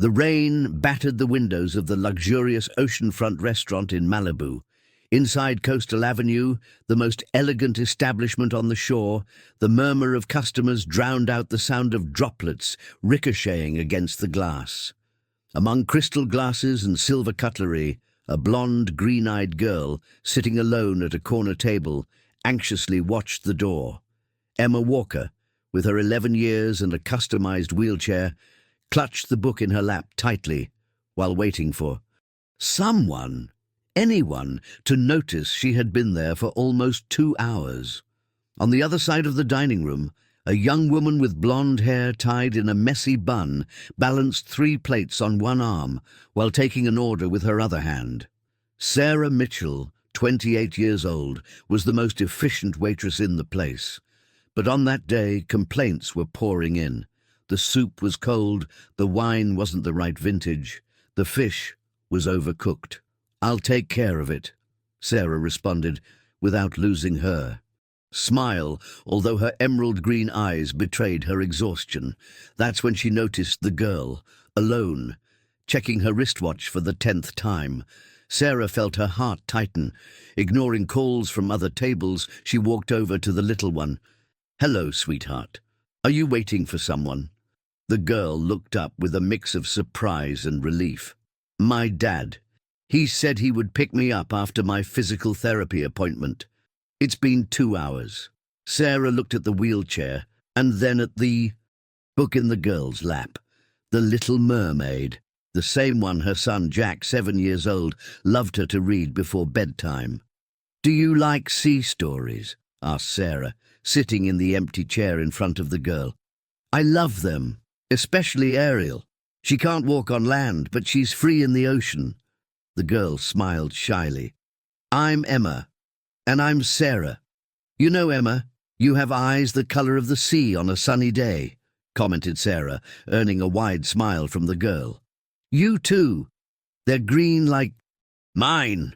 The rain battered the windows of the luxurious oceanfront restaurant in Malibu. Inside Coastal Avenue, the most elegant establishment on the shore, the murmur of customers drowned out the sound of droplets ricocheting against the glass. Among crystal glasses and silver cutlery, a blonde, green-eyed girl, sitting alone at a corner table, anxiously watched the door. Emma Walker, with her 11 years and a customized wheelchair, clutched the book in her lap tightly while waiting for anyone, to notice she had been there for almost 2 hours. On the other side of the dining room, a young woman with blonde hair tied in a messy bun balanced 3 plates on one arm while taking an order with her other hand. Sarah Mitchell, 28 years old, was the most efficient waitress in the place. But on that day, complaints were pouring in. The soup was cold, the wine wasn't the right vintage, the fish was overcooked. "I'll take care of it," Sarah responded, without losing her smile, although her emerald green eyes betrayed her exhaustion. That's when she noticed the girl, alone, checking her wristwatch for the 10th time. Sarah felt her heart tighten. Ignoring calls from other tables, she walked over to the little one. "Hello, sweetheart. Are you waiting for someone?" The girl looked up with a mix of surprise and relief. "My dad. He said he would pick me up after my physical therapy appointment. It's been 2 hours." Sarah looked at the wheelchair and then at the book in the girl's lap. The Little Mermaid, the same one her son Jack, 7 years old, loved her to read before bedtime. "Do you like sea stories?" asked Sarah, sitting in the empty chair in front of the girl. "I love them, especially Ariel. She can't walk on land, but she's free in the ocean." The girl smiled shyly. "I'm Emma, and I'm Sarah. You know, Emma, you have eyes the color of the sea on a sunny day," commented Sarah, earning a wide smile from the girl. "You too. They're green like mine."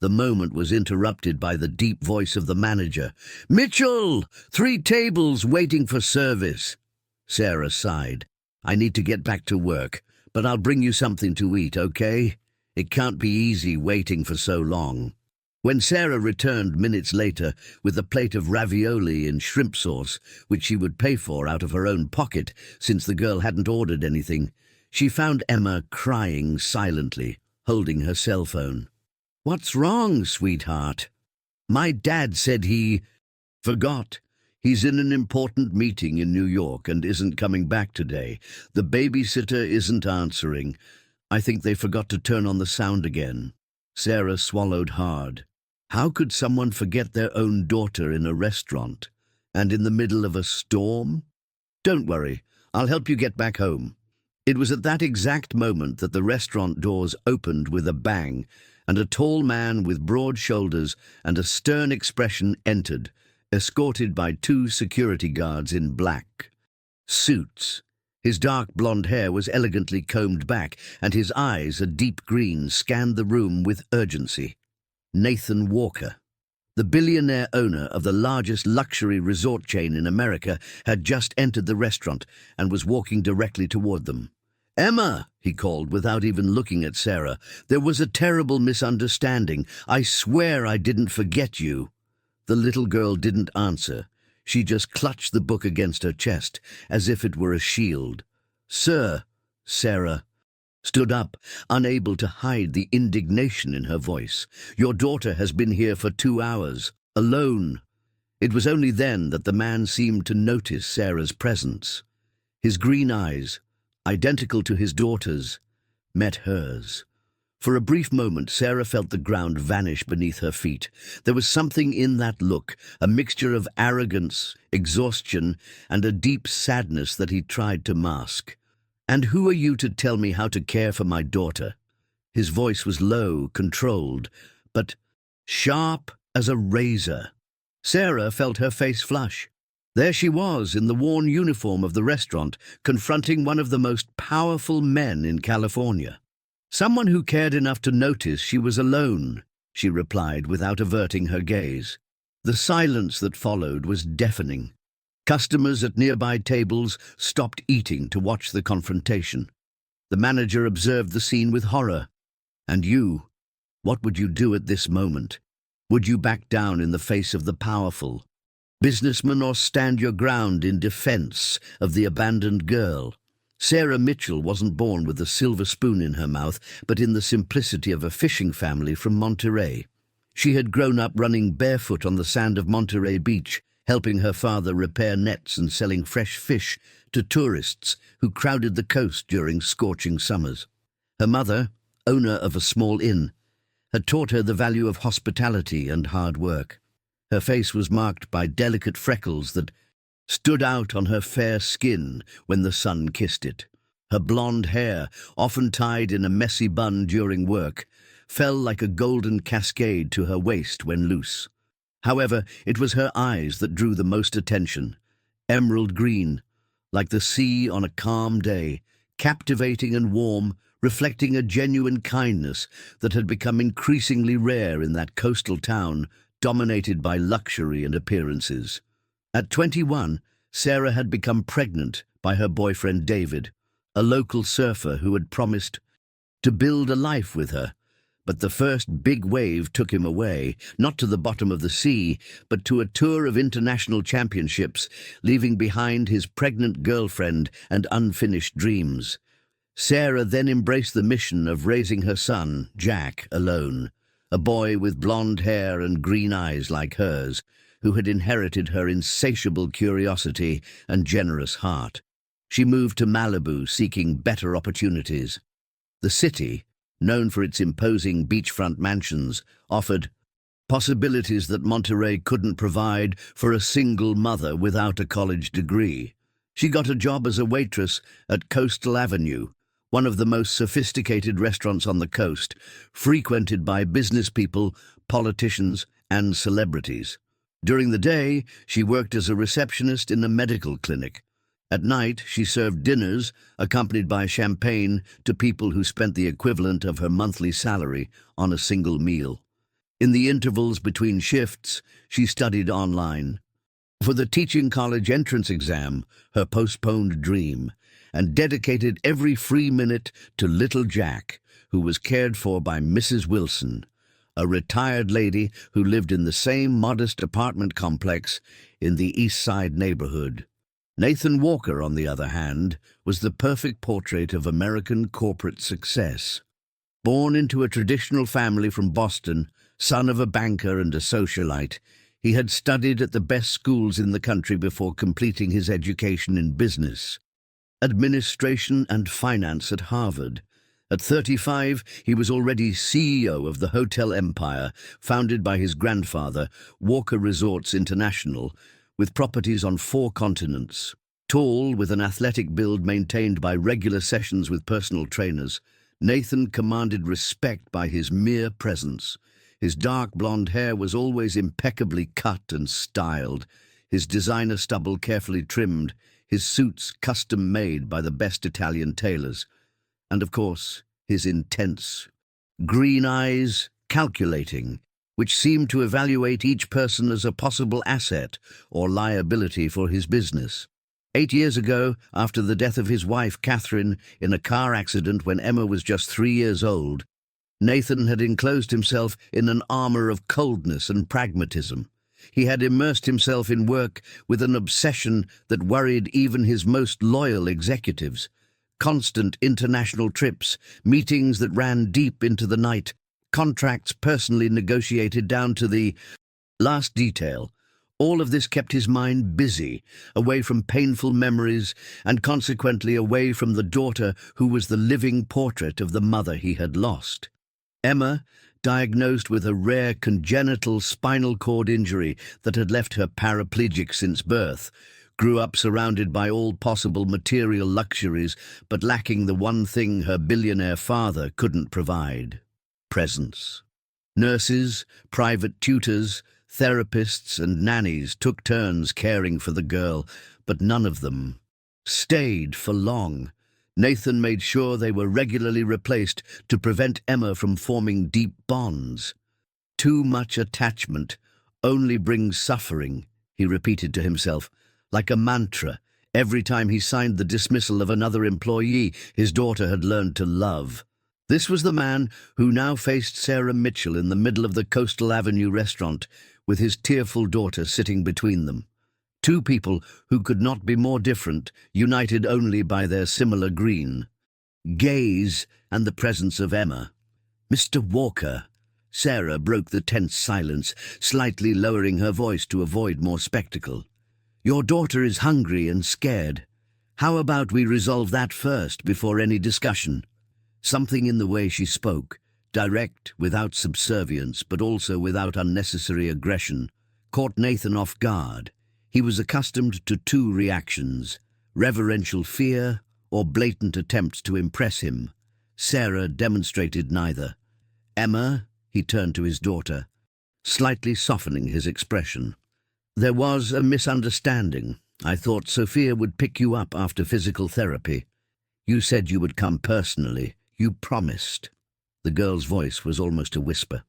The moment was interrupted by the deep voice of the manager. "Mitchell! 3 tables waiting for service." Sarah sighed. "I need to get back to work, but I'll bring you something to eat, okay? It can't be easy waiting for so long." When Sarah returned minutes later with a plate of ravioli and shrimp sauce, which she would pay for out of her own pocket since the girl hadn't ordered anything, she found Emma crying silently, holding her cell phone. "What's wrong, sweetheart?" "My dad said he forgot. He's in an important meeting in New York and isn't coming back today. The babysitter isn't answering. I think they forgot to turn on the sound again." Sarah swallowed hard. How could someone forget their own daughter in a restaurant? And in the middle of a storm? "Don't worry, I'll help you get back home." It was at that exact moment that the restaurant doors opened with a bang, and a tall man with broad shoulders and a stern expression entered, escorted by 2 security guards in black suits. His dark blonde hair was elegantly combed back, and his eyes, a deep green, scanned the room with urgency. Nathan Walker, the billionaire owner of the largest luxury resort chain in America, had just entered the restaurant and was walking directly toward them. "Emma," he called without even looking at Sarah, "there was a terrible misunderstanding. I swear I didn't forget you." The little girl didn't answer. She just clutched the book against her chest, as if it were a shield. "Sir," Sarah stood up, unable to hide the indignation in her voice. "Your daughter has been here for 2 hours, alone." It was only then that the man seemed to notice Sarah's presence. His green eyes, identical to his daughter's, met hers. For a brief moment, Sarah felt the ground vanish beneath her feet. There was something in that look, a mixture of arrogance, exhaustion, and a deep sadness that he tried to mask. "And who are you to tell me how to care for my daughter?" His voice was low, controlled, but sharp as a razor. Sarah felt her face flush. There she was, in the worn uniform of the restaurant, confronting one of the most powerful men in California. "Someone who cared enough to notice she was alone," she replied without averting her gaze. The silence that followed was deafening. Customers at nearby tables stopped eating to watch the confrontation. The manager observed the scene with horror. And you, what would you do at this moment? Would you back down in the face of the powerful businessman or stand your ground in defense of the abandoned girl? Sarah Mitchell wasn't born with a silver spoon in her mouth, but in the simplicity of a fishing family from Monterey. She had grown up running barefoot on the sand of Monterey Beach, helping her father repair nets and selling fresh fish to tourists who crowded the coast during scorching summers. Her mother, owner of a small inn, had taught her the value of hospitality and hard work. Her face was marked by delicate freckles that stood out on her fair skin when the sun kissed it. Her blonde hair, often tied in a messy bun during work, fell like a golden cascade to her waist when loose. However, it was her eyes that drew the most attention. Emerald green, like the sea on a calm day, captivating and warm, reflecting a genuine kindness that had become increasingly rare in that coastal town dominated by luxury and appearances. At 21, Sarah had become pregnant by her boyfriend David, a local surfer who had promised to build a life with her. But the first big wave took him away, not to the bottom of the sea, but to a tour of international championships, leaving behind his pregnant girlfriend and unfinished dreams. Sarah then embraced the mission of raising her son, Jack, alone, a boy with blonde hair and green eyes like hers, who had inherited her insatiable curiosity and generous heart. She moved to Malibu seeking better opportunities. The city, known for its imposing beachfront mansions, offered possibilities that Monterey couldn't provide for a single mother without a college degree. She got a job as a waitress at Coastal Avenue, one of the most sophisticated restaurants on the coast, frequented by business people, politicians, and celebrities. During the day, she worked as a receptionist in a medical clinic. At night, she served dinners, accompanied by champagne, to people who spent the equivalent of her monthly salary on a single meal. In the intervals between shifts, she studied online. For the teaching college entrance exam, her postponed dream, and dedicated every free minute to little Jack, who was cared for by Mrs. Wilson, a retired lady who lived in the same modest apartment complex in the East Side neighborhood. Nathan Walker, on the other hand, was the perfect portrait of American corporate success. Born into a traditional family from Boston, son of a banker and a socialite, he had studied at the best schools in the country before completing his education in business, administration and finance at Harvard. At 35, he was already CEO of the hotel empire founded by his grandfather, Walker Resorts International, with properties on 4 continents. Tall, with an athletic build maintained by regular sessions with personal trainers, Nathan commanded respect by his mere presence. His dark blonde hair was always impeccably cut and styled, his designer stubble carefully trimmed, his suits custom-made by the best Italian tailors, and, of course, his intense green eyes, calculating, which seemed to evaluate each person as a possible asset or liability for his business. 8 years ago, after the death of his wife, Catherine, in a car accident when Emma was just 3 years old, Nathan had enclosed himself in an armor of coldness and pragmatism. He had immersed himself in work with an obsession that worried even his most loyal executives. Constant international trips, meetings that ran deep into the night, contracts personally negotiated down to the last detail. All of this kept his mind busy, away from painful memories, and consequently away from the daughter who was the living portrait of the mother he had lost. Emma, diagnosed with a rare congenital spinal cord injury that had left her paraplegic since birth, grew up surrounded by all possible material luxuries, but lacking the one thing her billionaire father couldn't provide: presence. Nurses, private tutors, therapists and nannies took turns caring for the girl, but none of them stayed for long. Nathan made sure they were regularly replaced to prevent Emma from forming deep bonds. Too much attachment only brings suffering, he repeated to himself, like a mantra, Every time he signed the dismissal of another employee, his daughter had learned to love. This was the man who now faced Sarah Mitchell in the middle of the Coastal Avenue restaurant, with his tearful daughter sitting between them. Two people who could not be more different, united only by their similar green gaze and the presence of Emma. "Mr. Walker," Sarah broke the tense silence, slightly lowering her voice to avoid more spectacle. "Your daughter is hungry and scared. How about we resolve that first before any discussion?" Something in the way she spoke, direct, without subservience, but also without unnecessary aggression, caught Nathan off guard. He was accustomed to two reactions: reverential fear or blatant attempts to impress him. Sarah demonstrated neither. "Emma," he turned to his daughter, slightly softening his expression. "There was a misunderstanding. I thought Sophia would pick you up after physical therapy. You said you would come personally. You promised." The girl's voice was almost a whisper.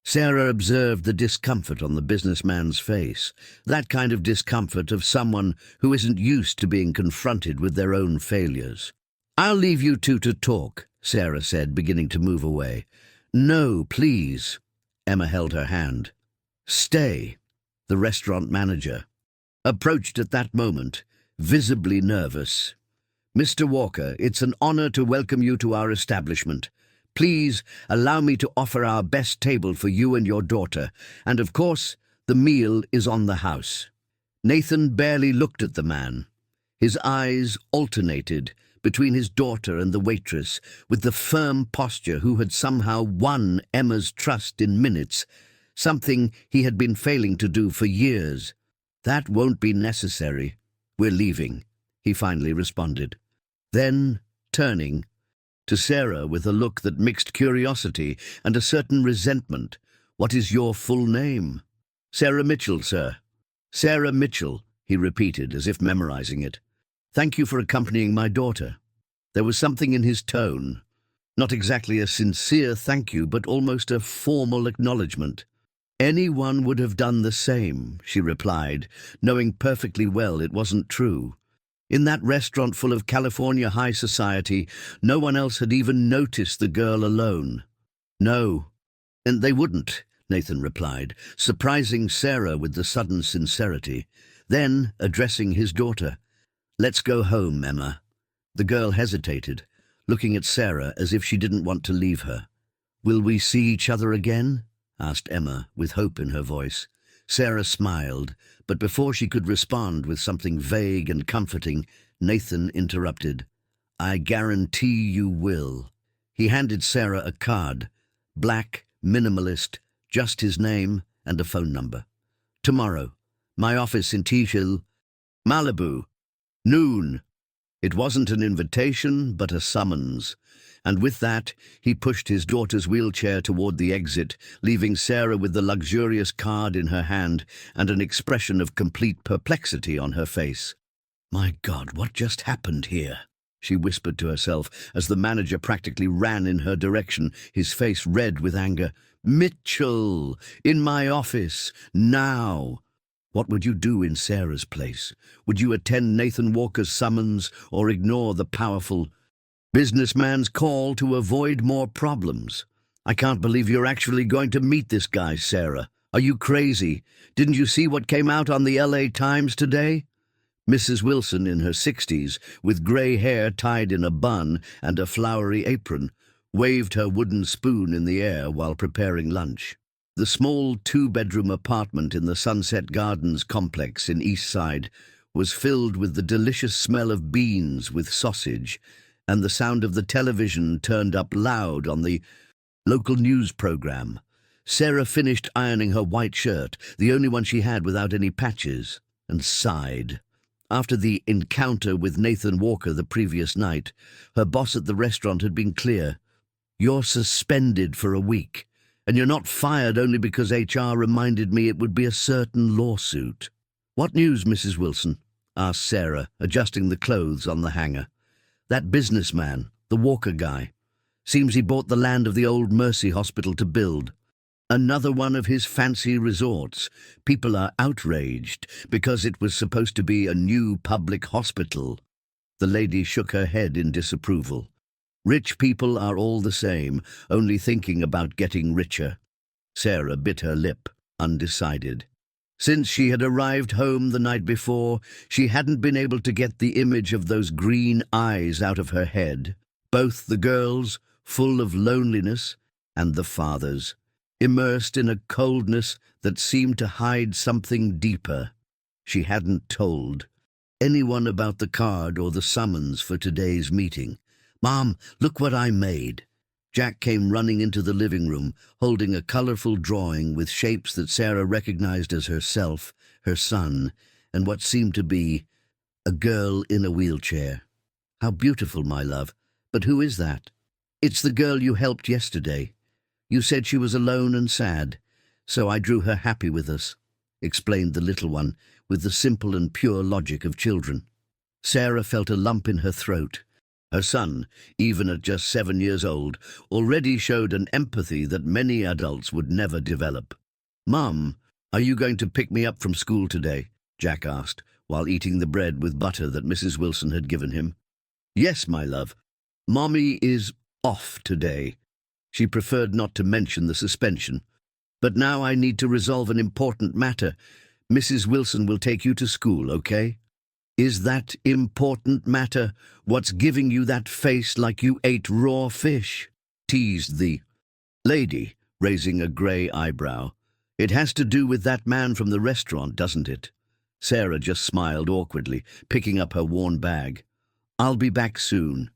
Sarah observed the discomfort on the businessman's face, that kind of discomfort of someone who isn't used to being confronted with their own failures. "I'll leave you two to talk," Sarah said, beginning to move away. "No, please." Emma held her hand. "Stay." The restaurant manager approached at that moment, visibly nervous. "Mr. Walker, it's an honor to welcome you to our establishment. Please allow me to offer our best table for you and your daughter, and of course, the meal is on the house." Nathan barely looked at the man. His eyes alternated between his daughter and the waitress, with the firm posture who had somehow won Emma's trust in minutes, something he had been failing to do for years. "That won't be necessary. We're leaving," he finally responded. Then, turning to Sarah with a look that mixed curiosity and a certain resentment, "What is your full name?" "Sarah Mitchell, sir." "Sarah Mitchell," he repeated, as if memorizing it. "Thank you for accompanying my daughter." There was something in his tone, not exactly a sincere thank you, but almost a formal acknowledgement. "Anyone would have done the same," she replied, knowing perfectly well it wasn't true. In that restaurant full of California high society, no one else had even noticed the girl alone. "No, and they wouldn't," Nathan replied, surprising Sarah with the sudden sincerity. Then, addressing his daughter, "Let's go home, Emma." The girl hesitated, looking at Sarah as if she didn't want to leave her. "Will we see each other again?" asked Emma, with hope in her voice. Sarah smiled, but before she could respond with something vague and comforting, Nathan interrupted. "I guarantee you will." He handed Sarah a card, black, minimalist, just his name and a phone number. "Tomorrow, my office in Teal, Malibu, noon." It wasn't an invitation, but a summons. And with that, he pushed his daughter's wheelchair toward the exit, leaving Sarah with the luxurious card in her hand and an expression of complete perplexity on her face. "My God, what just happened here?" she whispered to herself as the manager practically ran in her direction, his face red with anger. "Mitchell, in my office, now!" What would you do in Sarah's place? Would you attend Nathan Walker's summons or ignore the powerful businessman's call to avoid more problems? "I can't believe you're actually going to meet this guy, Sarah. Are you crazy? Didn't you see what came out on the LA Times today?" Mrs. Wilson, in her 60s, with grey hair tied in a bun and a flowery apron, waved her wooden spoon in the air while preparing lunch. The small two-bedroom apartment in the Sunset Gardens complex in East Side was filled with the delicious smell of beans with sausage, and the sound of the television turned up loud on the local news program. Sarah finished ironing her white shirt, the only one she had without any patches, and sighed. After the encounter with Nathan Walker the previous night, her boss at the restaurant had been clear. "You're suspended for a week. And you're not fired only because HR reminded me it would be a certain lawsuit." "What news, Mrs. Wilson?" asked Sarah, adjusting the clothes on the hanger. "That businessman, the Walker guy. Seems he bought the land of the old Mercy Hospital to build." Another one of his fancy resorts. People are outraged because it was supposed to be a new public hospital. The lady shook her head in disapproval. Rich people are all the same, only thinking about getting richer. Sarah bit her lip, undecided. Since she had arrived home the night before, she hadn't been able to get the image of those green eyes out of her head. Both the girls, full of loneliness, and the father's, immersed in a coldness that seemed to hide something deeper. She hadn't told anyone about the card or the summons for today's meeting. "Mom, look what I made." Jack came running into the living room, holding a colorful drawing with shapes that Sarah recognized as herself, her son, and what seemed to be a girl in a wheelchair. "How beautiful, my love. But who is that?" "It's the girl you helped yesterday. You said she was alone and sad, so I drew her happy with us," explained the little one with the simple and pure logic of children. Sarah felt a lump in her throat. Her son, even at just 7 years old, already showed an empathy that many adults would never develop. "Mum, are you going to pick me up from school today?" Jack asked, while eating the bread with butter that Mrs. Wilson had given him. "Yes, my love. Mommy is off today." She preferred not to mention the suspension. "But now I need to resolve an important matter. Mrs. Wilson will take you to school, okay?" "Is that important matter what's giving you that face like you ate raw fish?" teased the lady, raising a grey eyebrow. "It has to do with that man from the restaurant, doesn't it?" Sarah just smiled awkwardly, picking up her worn bag. "I'll be back soon."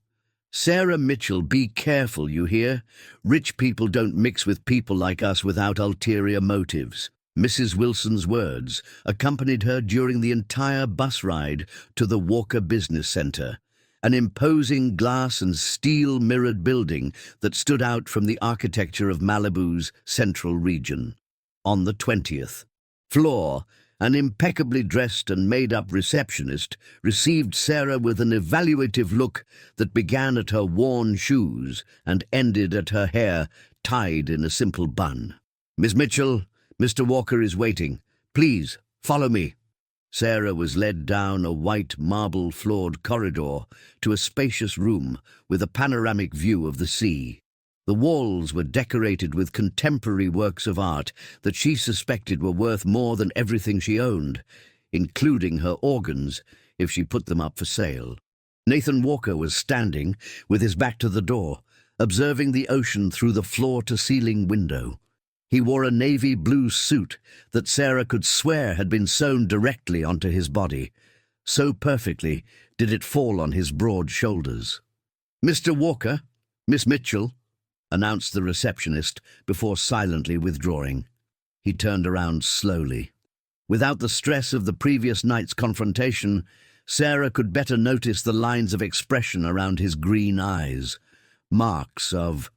"Sarah Mitchell, be careful, you hear? Rich people don't mix with people like us without ulterior motives." Mrs. Wilson's words accompanied her during the entire bus ride to the Walker Business Center, an imposing glass and steel-mirrored building that stood out from the architecture of Malibu's central region. On the 20th floor, an impeccably dressed and made-up receptionist received Sarah with an evaluative look that began at her worn shoes and ended at her hair tied in a simple bun. "Miss Mitchell, Mr. Walker is waiting. Please, follow me." Sarah was led down a white marble-floored corridor to a spacious room with a panoramic view of the sea. The walls were decorated with contemporary works of art that she suspected were worth more than everything she owned, including her organs, if she put them up for sale. Nathan Walker was standing, with his back to the door, observing the ocean through the floor-to-ceiling window. He wore a navy blue suit that Sarah could swear had been sewn directly onto his body. So perfectly did it fall on his broad shoulders. "Mr. Walker, Miss Mitchell," announced the receptionist before silently withdrawing. He turned around slowly. Without the stress of the previous night's confrontation, Sarah could better notice the lines of expression around his green eyes. Marks of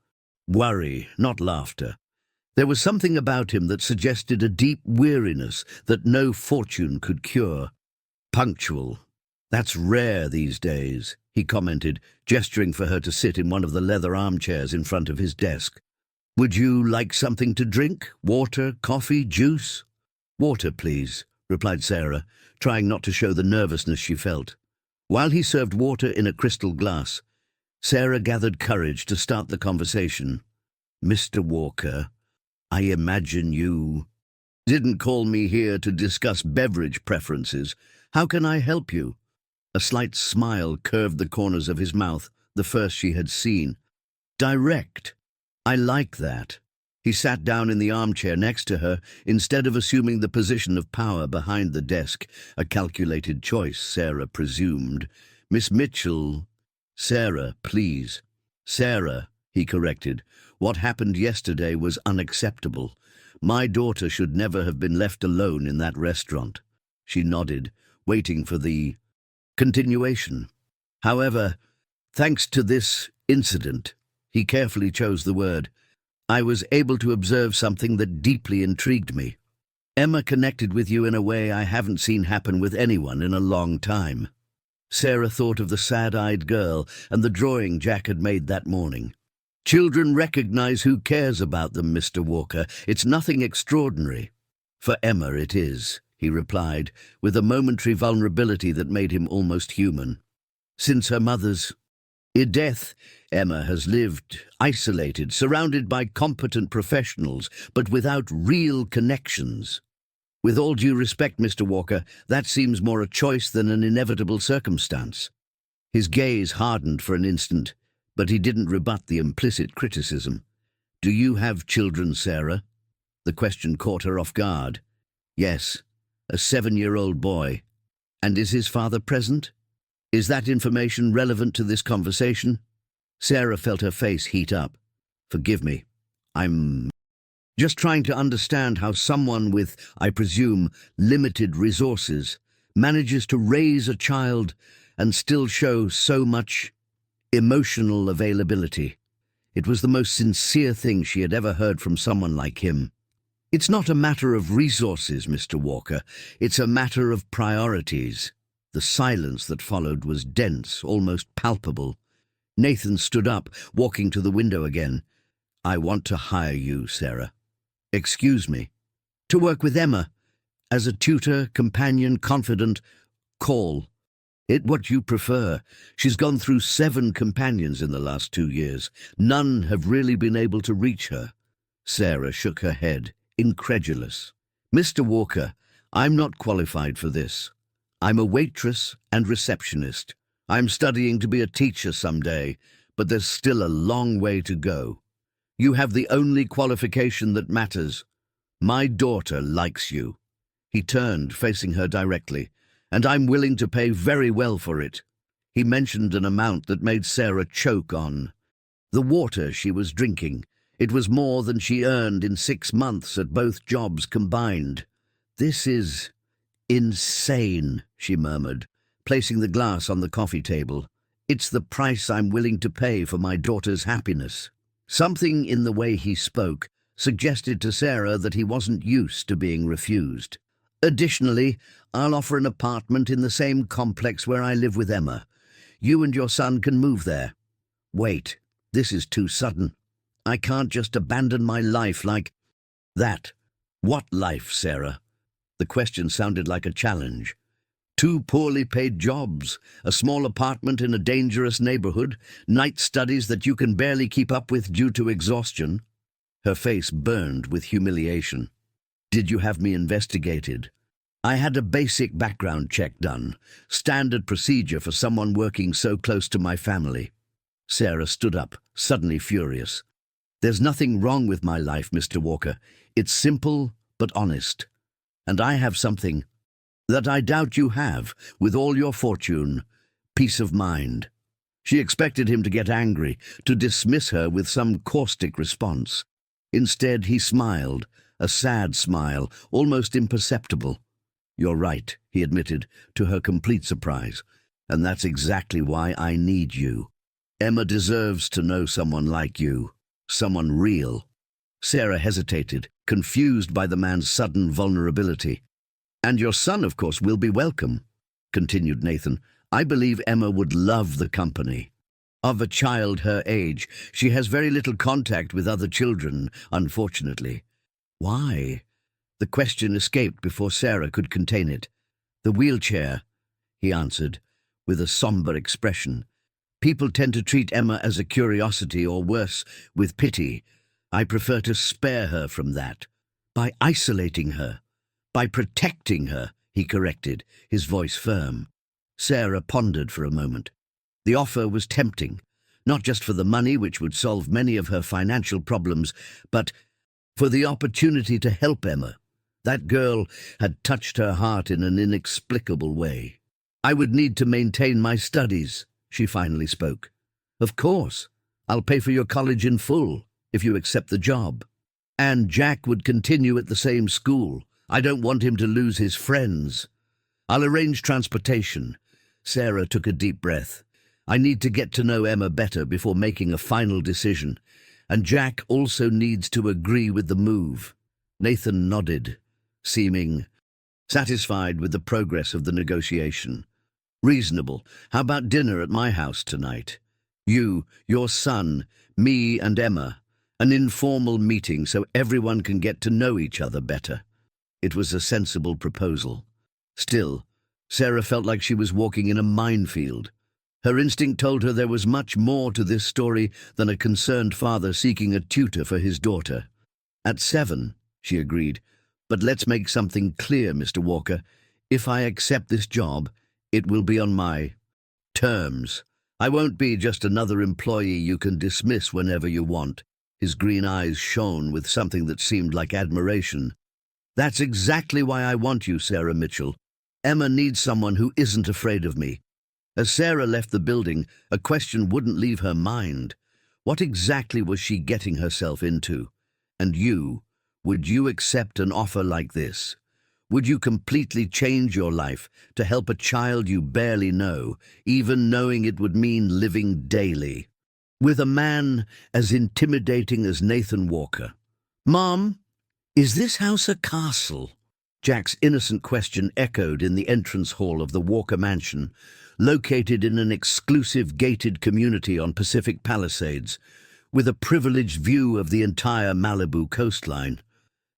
worry, not laughter. There was something about him that suggested a deep weariness that no fortune could cure. "Punctual. That's rare these days," he commented, gesturing for her to sit in one of the leather armchairs in front of his desk. "Would you like something to drink? Water, coffee, juice?" "Water, please," replied Sarah, trying not to show the nervousness she felt. While he served water in a crystal glass, Sarah gathered courage to start the conversation. "Mr. Walker, I imagine you didn't call me here to discuss beverage preferences. How can I help you?" A slight smile curved the corners of his mouth, the first she had seen. "Direct. I like that." He sat down in the armchair next to her instead of assuming the position of power behind the desk, a calculated choice, Sarah presumed. "Miss Mitchell." "Sarah, please." "Sarah," he corrected. "What happened yesterday was unacceptable. My daughter should never have been left alone in that restaurant." She nodded, waiting for the continuation. "However, thanks to this incident," he carefully chose the word, "I was able to observe something that deeply intrigued me. Emma connected with you in a way I haven't seen happen with anyone in a long time." Sarah thought of the sad-eyed girl and the drawing Jack had made that morning. Children recognize who cares about them, Mr. Walker. It's nothing extraordinary. For Emma it is, he replied, with a momentary vulnerability that made him almost human. Since her mother's death, Emma has lived isolated, surrounded by competent professionals, but without real connections. With all due respect, Mr. Walker, that seems more a choice than an inevitable circumstance. His gaze hardened for an instant, but he didn't rebut the implicit criticism. Do you have children, Sarah? The question caught her off guard. Yes, a 7-year-old boy. And is his father present? Is that information relevant to this conversation? Sarah felt her face heat up. Forgive me. I'm just trying to understand how someone with, I presume, limited resources manages to raise a child and still show so much emotional availability. It was the most sincere thing she had ever heard from someone like him. It's not a matter of resources, Mr. Walker. It's a matter of priorities. The silence that followed was dense, almost palpable. Nathan stood up, walking to the window again. I want to hire you, Sarah. Excuse me. To work with Emma. As a tutor, companion, confidant. Call it what you prefer. She's gone through 7 companions in the last 2 years. None have really been able to reach her. Sarah shook her head, incredulous. Mr. Walker, I'm not qualified for this. I'm a waitress and receptionist. I'm studying to be a teacher someday, but there's still a long way to go. You have the only qualification that matters. My daughter likes you. He turned, facing her directly. And I'm willing to pay very well for it. He mentioned an amount that made Sarah choke on the water she was drinking. It was more than she earned in 6 months at both jobs combined. This is insane, she murmured, placing the glass on the coffee table. It's the price I'm willing to pay for my daughter's happiness. Something in the way he spoke suggested to Sarah that he wasn't used to being refused. Additionally, I'll offer an apartment in the same complex where I live with Emma. You and your son can move there. Wait, this is too sudden. I can't just abandon my life like that. What life, Sarah? The question sounded like a challenge. 2 poorly paid jobs, a small apartment in a dangerous neighborhood, night studies that you can barely keep up with due to exhaustion. Her face burned with humiliation. Did you have me investigated? I had a basic background check done, standard procedure for someone working so close to my family. Sarah stood up, suddenly furious. There's nothing wrong with my life, Mr. Walker. It's simple but honest. And I have something that I doubt you have, with all your fortune, peace of mind. She expected him to get angry, to dismiss her with some caustic response. Instead, he smiled, a sad smile, almost imperceptible. You're right, he admitted, to her complete surprise. And that's exactly why I need you. Emma deserves to know someone like you, someone real. Sarah hesitated, confused by the man's sudden vulnerability. And your son, of course, will be welcome, continued Nathan. I believe Emma would love the company. Of a child her age, she has very little contact with other children, unfortunately. Why? The question escaped before Sarah could contain it. The wheelchair, he answered, with a somber expression. People tend to treat Emma as a curiosity, or worse, with pity. I prefer to spare her from that. By isolating her. By protecting her, he corrected, his voice firm. Sarah pondered for a moment. The offer was tempting, not just for the money, which would solve many of her financial problems, but for the opportunity to help Emma. That girl had touched her heart in an inexplicable way. I would need to maintain my studies, she finally spoke. Of course, I'll pay for your college in full, if you accept the job. And Jack would continue at the same school. I don't want him to lose his friends. I'll arrange transportation. Sarah took a deep breath. I need to get to know Emma better before making a final decision. And Jack also needs to agree with the move. Nathan nodded, seeming satisfied with the progress of the negotiation. Reasonable. How about dinner at my house tonight? You, your son, me and Emma. An informal meeting so everyone can get to know each other better. It was a sensible proposal. Still, Sarah felt like she was walking in a minefield. Her instinct told her there was much more to this story than a concerned father seeking a tutor for his daughter. At 7, she agreed, but let's make something clear, Mr. Walker. If I accept this job, it will be on my terms. I won't be just another employee you can dismiss whenever you want. His green eyes shone with something that seemed like admiration. That's exactly why I want you, Sarah Mitchell. Emma needs someone who isn't afraid of me. As Sarah left the building, a question wouldn't leave her mind. What exactly was she getting herself into? And you, would you accept an offer like this? Would you completely change your life to help a child you barely know, even knowing it would mean living daily with a man as intimidating as Nathan Walker? Mom, is this house a castle? Jack's innocent question echoed in the entrance hall of the Walker mansion, located in an exclusive gated community on Pacific Palisades, with a privileged view of the entire Malibu coastline.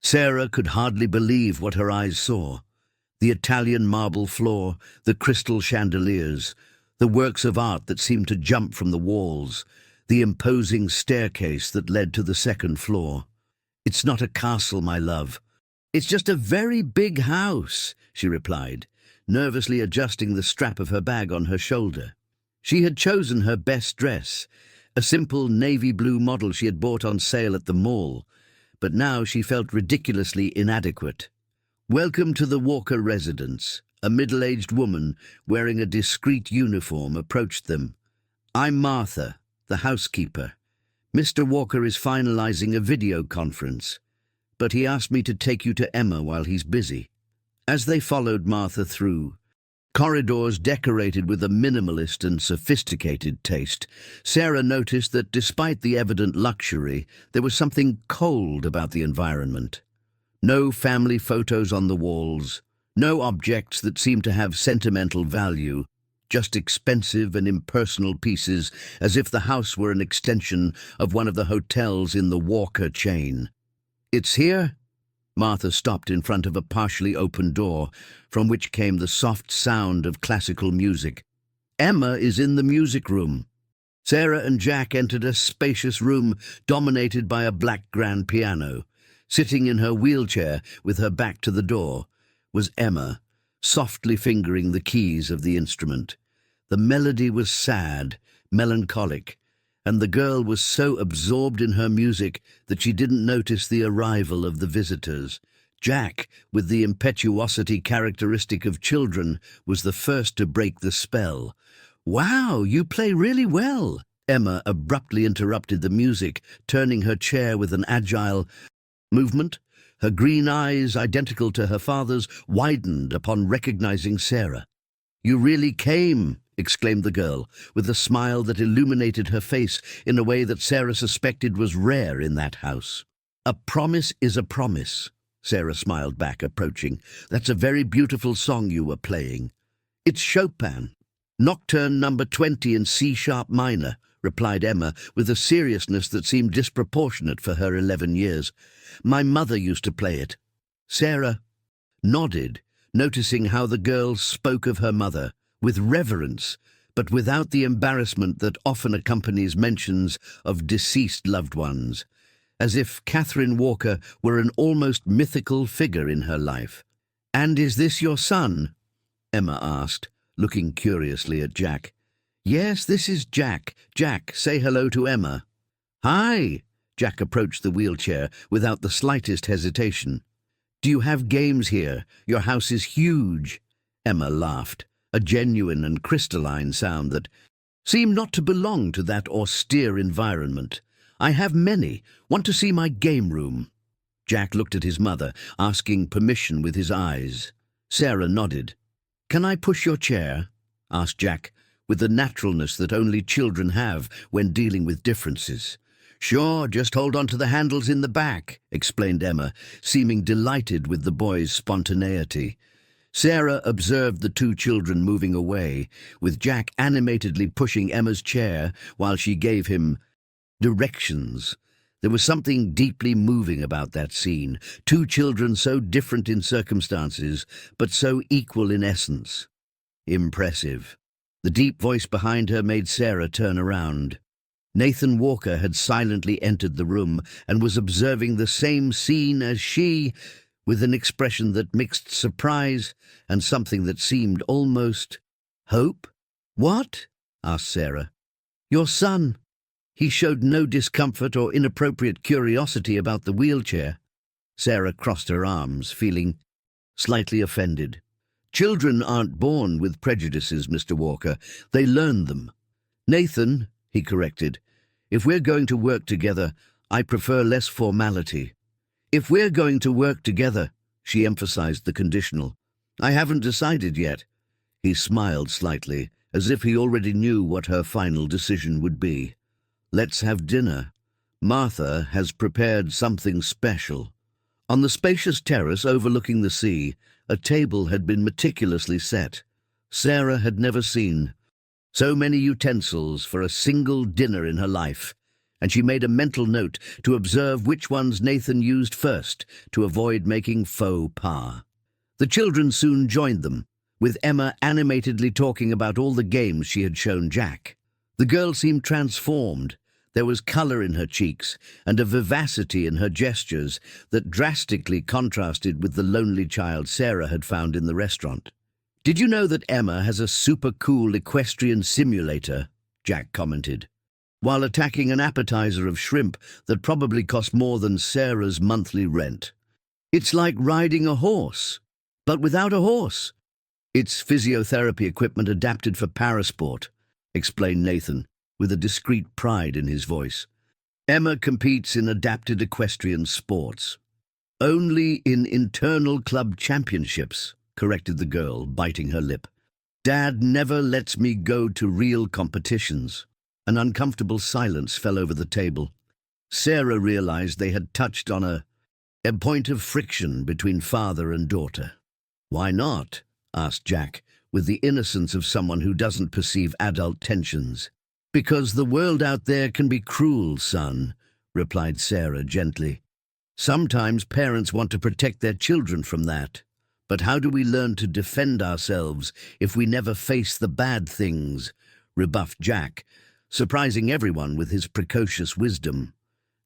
Sarah could hardly believe what her eyes saw. The Italian marble floor, the crystal chandeliers, the works of art that seemed to jump from the walls, the imposing staircase that led to the second floor. It's not a castle, my love. It's just a very big house, she replied, nervously adjusting the strap of her bag on her shoulder. She had chosen her best dress, a simple navy blue model she had bought on sale at the mall, but now she felt ridiculously inadequate. Welcome to the Walker residence. A middle-aged woman wearing a discreet uniform approached them. I'm Martha, the housekeeper. Mr. Walker is finalizing a video conference, but he asked me to take you to Emma while he's busy. As they followed Martha through corridors decorated with a minimalist and sophisticated taste, Sarah noticed that despite the evident luxury, there was something cold about the environment. No family photos on the walls, no objects that seemed to have sentimental value, just expensive and impersonal pieces, as if the house were an extension of one of the hotels in the Walker chain. It's here? Martha stopped in front of a partially open door, from which came the soft sound of classical music. Emma is in the music room. Sarah and Jack entered a spacious room dominated by a black grand piano. Sitting in her wheelchair, with her back to the door, was Emma, softly fingering the keys of the instrument. The melody was sad, melancholic, and the girl was so absorbed in her music that she didn't notice the arrival of the visitors. Jack, with the impetuosity characteristic of children, was the first to break the spell. "Wow, you play really well!" Emma abruptly interrupted the music, turning her chair with an agile movement. Her green eyes, identical to her father's, widened upon recognizing Sarah. "You really came!" exclaimed the girl, with a smile that illuminated her face in a way that Sarah suspected was rare in that house. "A promise is a promise," Sarah smiled back, approaching. "That's a very beautiful song you were playing." "It's Chopin. Nocturne number 20 in C-sharp minor," replied Emma, with a seriousness that seemed disproportionate for her 11 years. "My mother used to play it." Sarah nodded, noticing how the girl spoke of her mother, with reverence, but without the embarrassment that often accompanies mentions of deceased loved ones, as if Catherine Walker were an almost mythical figure in her life. "And is this your son?" Emma asked, looking curiously at Jack. "Yes, this is Jack. Jack, say hello to Emma." "Hi!" Jack approached the wheelchair without the slightest hesitation. "Do you have games here? Your house is huge." Emma laughed, a genuine and crystalline sound that seemed not to belong to that austere environment. "I have many. Want to see my game room?" Jack looked at his mother, asking permission with his eyes. Sarah nodded. "Can I push your chair?" asked Jack, with the naturalness that only children have when dealing with differences. "Sure, just hold on to the handles in the back," explained Emma, seeming delighted with the boy's spontaneity. Sarah observed the two children moving away, with Jack animatedly pushing Emma's chair while she gave him directions. There was something deeply moving about that scene. Two children so different in circumstances, but so equal in essence. Impressive. The deep voice behind her made Sarah turn around. Nathan Walker had silently entered the room and was observing the same scene as she, with an expression that mixed surprise and something that seemed almost hope. "What?" asked Sarah. "Your son." He showed no discomfort or inappropriate curiosity about the wheelchair. Sarah crossed her arms, feeling slightly offended. "Children aren't born with prejudices, Mr. Walker. They learn them." "Nathan," he corrected, "if we're going to work together, I prefer less formality." "If we're going to work together," she emphasized the conditional. "I haven't decided yet." He smiled slightly, as if he already knew what her final decision would be. "Let's have dinner. Martha has prepared something special." On the spacious terrace overlooking the sea, a table had been meticulously set. Sarah had never seen so many utensils for a single dinner in her life, and she made a mental note to observe which ones Nathan used first to avoid making faux pas. The children soon joined them, with Emma animatedly talking about all the games she had shown Jack. The girl seemed transformed. There was colour in her cheeks and a vivacity in her gestures that drastically contrasted with the lonely child Sarah had found in the restaurant. "Did you know that Emma has a super cool equestrian simulator?" Jack commented, while attacking an appetizer of shrimp that probably cost more than Sarah's monthly rent. "It's like riding a horse, but without a horse." "It's physiotherapy equipment adapted for parasport," explained Nathan, with a discreet pride in his voice. "Emma competes in adapted equestrian sports." "Only in internal club championships," corrected the girl, biting her lip. "Dad never lets me go to real competitions." An uncomfortable silence fell over the table. Sarah realized they had touched on a point of friction between father and daughter. "Why not?" asked Jack, with the innocence of someone who doesn't perceive adult tensions. "Because the world out there can be cruel, son," replied Sarah gently. "Sometimes parents want to protect their children from that. But how do we learn to defend ourselves if we never face the bad things?" rebuffed Jack, surprising everyone with his precocious wisdom.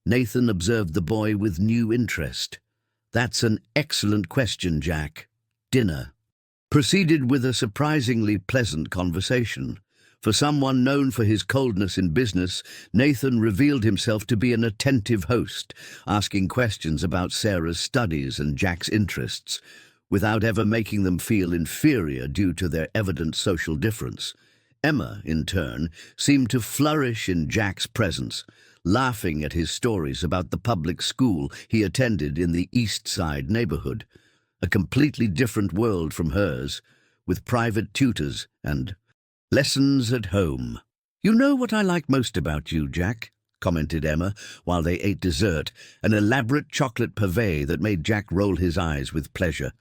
Nathan observed the boy with new interest. "That's an excellent question, Jack." Dinner proceeded with a surprisingly pleasant conversation. For someone known for his coldness in business, Nathan revealed himself to be an attentive host, asking questions about Sarah's studies and Jack's interests, without ever making them feel inferior due to their evident social difference. Emma, in turn, seemed to flourish in Jack's presence, laughing at his stories about the public school he attended in the East Side neighborhood, a completely different world from hers, with private tutors and lessons at home. "You know what I like most about you, Jack?" commented Emma while they ate dessert, an elaborate chocolate purvey that made Jack roll his eyes with pleasure.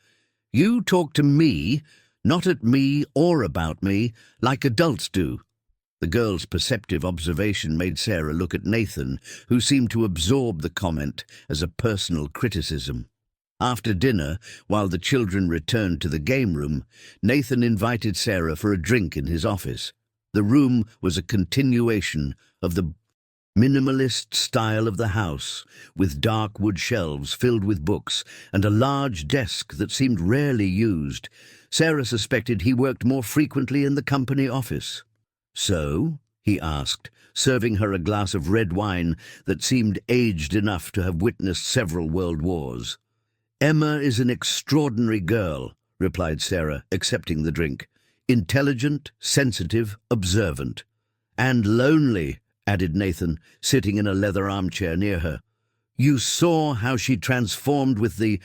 "You talk to me, not at me or about me, like adults do." The girl's perceptive observation made Sarah look at Nathan, who seemed to absorb the comment as a personal criticism. After dinner, while the children returned to the game room, Nathan invited Sarah for a drink in his office. The room was a continuation of the minimalist style of the house, with dark wood shelves filled with books and a large desk that seemed rarely used. Sarah suspected he worked more frequently in the company office. "So?" he asked, serving her a glass of red wine that seemed aged enough to have witnessed several world wars. "Emma is an extraordinary girl," replied Sarah, accepting the drink. "Intelligent, sensitive, observant. And lonely," added Nathan, sitting in a leather armchair near her. "You saw how she transformed with the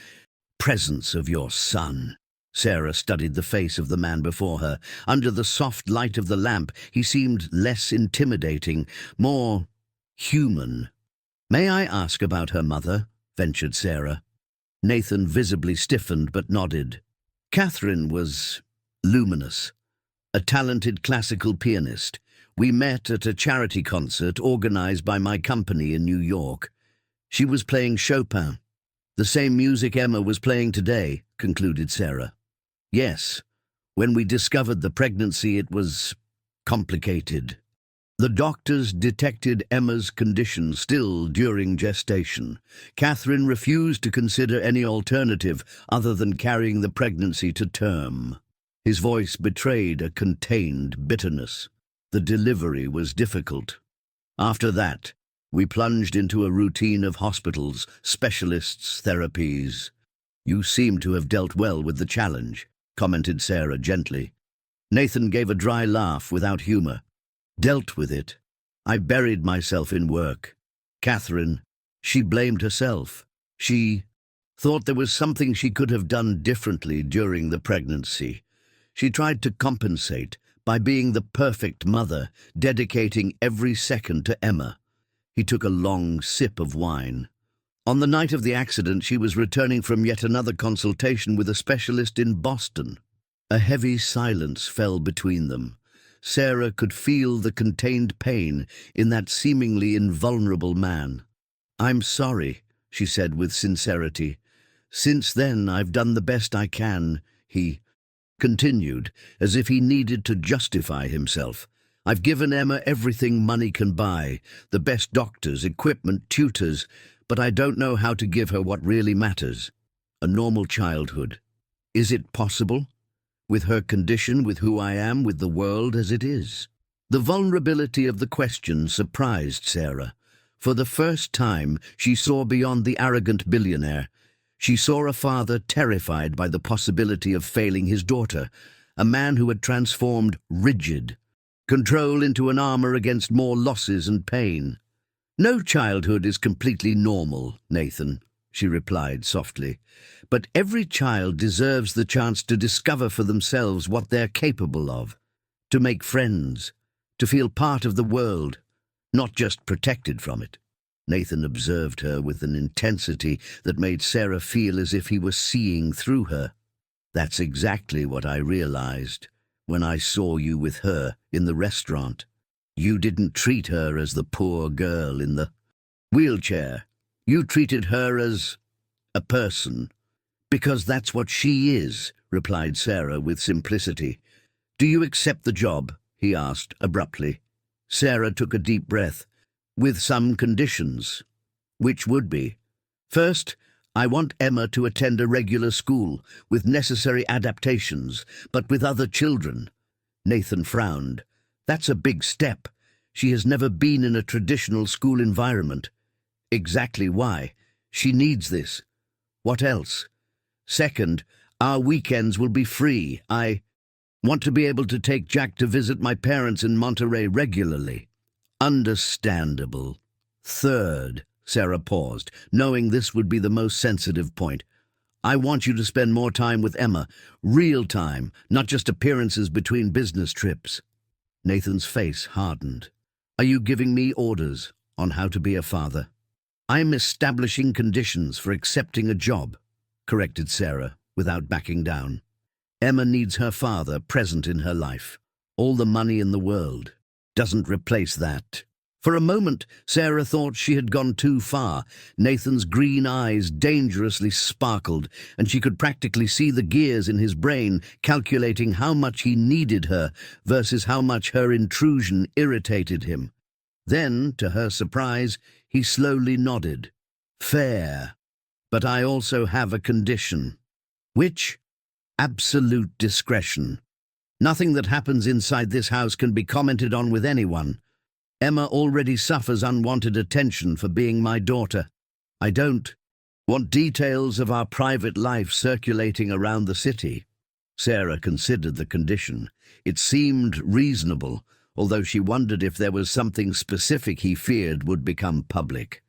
presence of your son." Sarah studied the face of the man before her. Under the soft light of the lamp, he seemed less intimidating, more human. "May I ask about her mother?" ventured Sarah. Nathan visibly stiffened but nodded. Catherine was luminous, a talented classical pianist. We met at a charity concert organized by my company in New York. She was playing Chopin, the same music Emma was playing today, concluded Sarah. Yes, when we discovered the pregnancy, it was complicated. The doctors detected Emma's condition still during gestation. Catherine refused to consider any alternative other than carrying the pregnancy to term. His voice betrayed a contained bitterness. The delivery was difficult. After that, we plunged into a routine of hospitals, specialists, therapies. You seem to have dealt well with the challenge, commented Sarah gently. Nathan gave a dry laugh without humor. Dealt with it. I buried myself in work. Catherine, she blamed herself. She thought there was something she could have done differently during the pregnancy. She tried to compensate by being the perfect mother, dedicating every second to Emma. He took a long sip of wine. On the night of the accident, she was returning from yet another consultation with a specialist in Boston. A heavy silence fell between them. Sarah could feel the contained pain in that seemingly invulnerable man. "I'm sorry," she said with sincerity. "Since then, I've done the best I can," he continued, as if he needed to justify himself. "I've given Emma everything money can buy, the best doctors, equipment, tutors, but I don't know how to give her what really matters. A normal childhood. Is it possible? With her condition, with who I am, with the world as it is?" The vulnerability of the question surprised Sarah. For the first time, she saw beyond the arrogant billionaire. She saw a father terrified by the possibility of failing his daughter, a man who had transformed rigid control into an armor against more losses and pain. "No childhood is completely normal, Nathan," she replied softly. "But every child deserves the chance to discover for themselves what they're capable of, to make friends, to feel part of the world, not just protected from it." Nathan observed her with an intensity that made Sarah feel as if he were seeing through her. "That's exactly what I realized when I saw you with her in the restaurant. You didn't treat her as the poor girl in the wheelchair. You treated her as a person." "Because that's what she is," replied Sarah with simplicity. "Do you accept the job?" he asked abruptly. Sarah took a deep breath. "With some conditions." "Which would be?" "First, I want Emma to attend a regular school, with necessary adaptations, but with other children." Nathan frowned. "That's a big step. She has never been in a traditional school environment." "Exactly why. She needs this." "What else?" "Second, our weekends will be free. I want to be able to take Jack to visit my parents in Monterey regularly." "Understandable." "Third," Sarah paused, knowing this would be the most sensitive point, "I want you to spend more time with Emma, real time, not just appearances between business trips." Nathan's face hardened. "Are you giving me orders on how to be a father?" "I'm establishing conditions for accepting a job," corrected Sarah, without backing down. "Emma needs her father present in her life. All the money in the world doesn't replace that." For a moment, Sarah thought she had gone too far. Nathan's green eyes dangerously sparkled, and she could practically see the gears in his brain calculating how much he needed her versus how much her intrusion irritated him. Then, to her surprise, he slowly nodded. "Fair. But I also have a condition." "Which?" "Absolute discretion. Nothing that happens inside this house can be commented on with anyone. Emma already suffers unwanted attention for being my daughter. I don't want details of our private life circulating around the city." Sarah considered the condition. It seemed reasonable, although she wondered if there was something specific he feared would become public.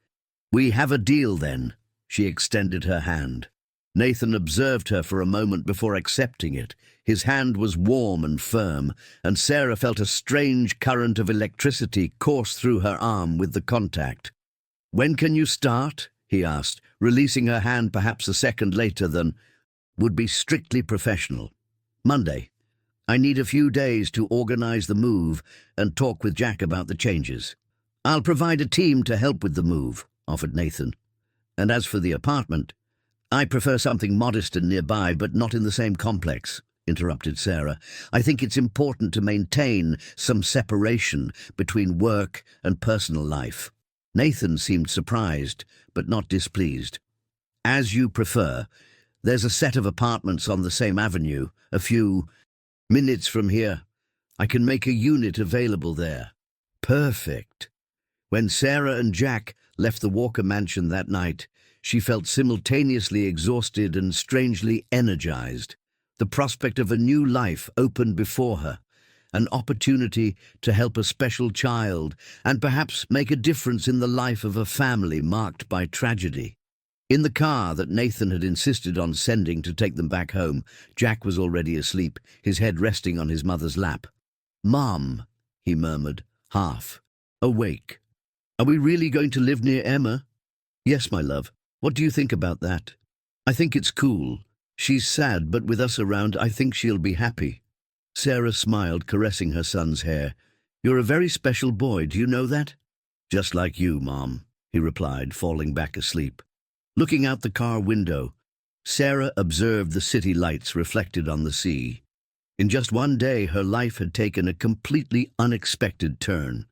"We have a deal, then." She extended her hand. Nathan observed her for a moment before accepting it. His hand was warm and firm, and Sarah felt a strange current of electricity course through her arm with the contact. "When can you start?" he asked, releasing her hand perhaps a second later than would be strictly professional. Monday. I need a few days to organize the move and talk with Jack about the changes. I'll provide a team to help with the move, offered Nathan. And as for the apartment, I prefer something modest and nearby, but not in the same complex, interrupted Sarah. I think it's important to maintain some separation between work and personal life. Nathan seemed surprised, but not displeased. As you prefer. There's a set of apartments on the same avenue, a few minutes from here. I can make a unit available there. Perfect. When Sarah and Jack left the Walker mansion that night, she felt simultaneously exhausted and strangely energized. The prospect of a new life opened before her, an opportunity to help a special child and perhaps make a difference in the life of a family marked by tragedy. In the car that Nathan had insisted on sending to take them back home, Jack was already asleep, his head resting on his mother's lap. "Mom," he murmured, half awake. "Are we really going to live near Emma?" "Yes, my love. What do you think about that?" "I think it's cool. She's sad, but with us around, I think she'll be happy." Sarah smiled, caressing her son's hair. "You're a very special boy, do you know that?" "Just like you, Mom," he replied, falling back asleep. Looking out the car window, Sarah observed the city lights reflected on the sea. In just one day, her life had taken a completely unexpected turn.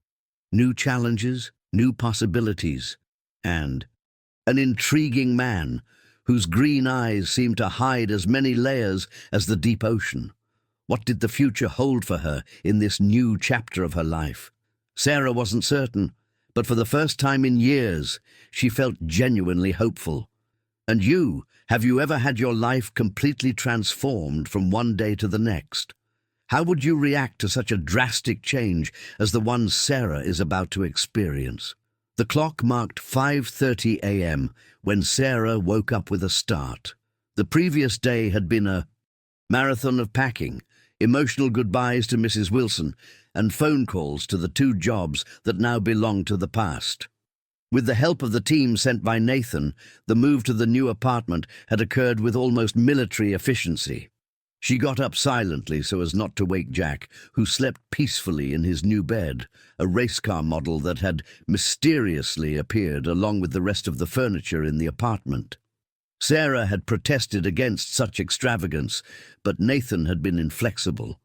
New challenges, new possibilities, and an intriguing man whose green eyes seemed to hide as many layers as the deep ocean. What did the future hold for her in this new chapter of her life? Sarah wasn't certain, but for the first time in years, she felt genuinely hopeful. And you, have you ever had your life completely transformed from one day to the next? How would you react to such a drastic change as the one Sarah is about to experience? The clock marked 5:30 a.m. when Sarah woke up with a start. The previous day had been a marathon of packing, emotional goodbyes to Mrs. Wilson, and phone calls to the two jobs that now belonged to the past. With the help of the team sent by Nathan, the move to the new apartment had occurred with almost military efficiency. She got up silently so as not to wake Jack, who slept peacefully in his new bed, a race car model that had mysteriously appeared along with the rest of the furniture in the apartment. Sarah had protested against such extravagance, but Nathan had been inflexible.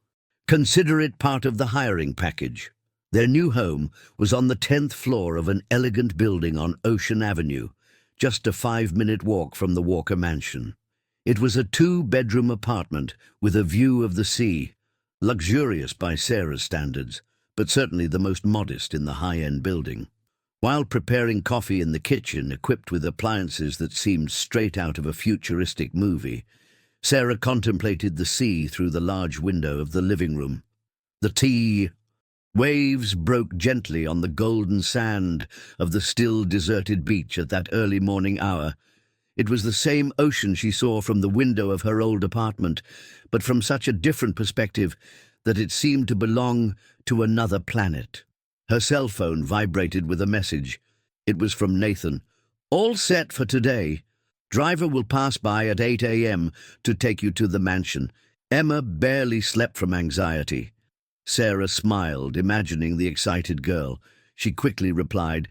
Consider it part of the hiring package. Their new home was on the 10th floor of an elegant building on Ocean Avenue, just a 5-minute walk from the Walker mansion. It was a 2-bedroom apartment with a view of the sea, luxurious by Sarah's standards, but certainly the most modest in the high-end building. While preparing coffee in the kitchen, equipped with appliances that seemed straight out of a futuristic movie, Sarah contemplated the sea through the large window of the living room. The waves broke gently on the golden sand of the still deserted beach at that early morning hour. It was the same ocean she saw from the window of her old apartment, but from such a different perspective that it seemed to belong to another planet. Her cell phone vibrated with a message. It was from Nathan. "All set for today. Driver will pass by at 8 a.m. to take you to the mansion." Emma barely slept from anxiety. Sarah smiled, imagining the excited girl. She quickly replied,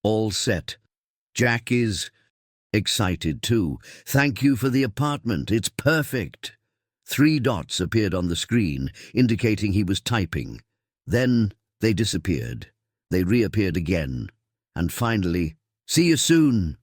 "All set. Jack is excited too. Thank you for the apartment. It's perfect." 3 dots appeared on the screen, indicating he was typing. Then they disappeared. They reappeared again. And finally, "See you soon."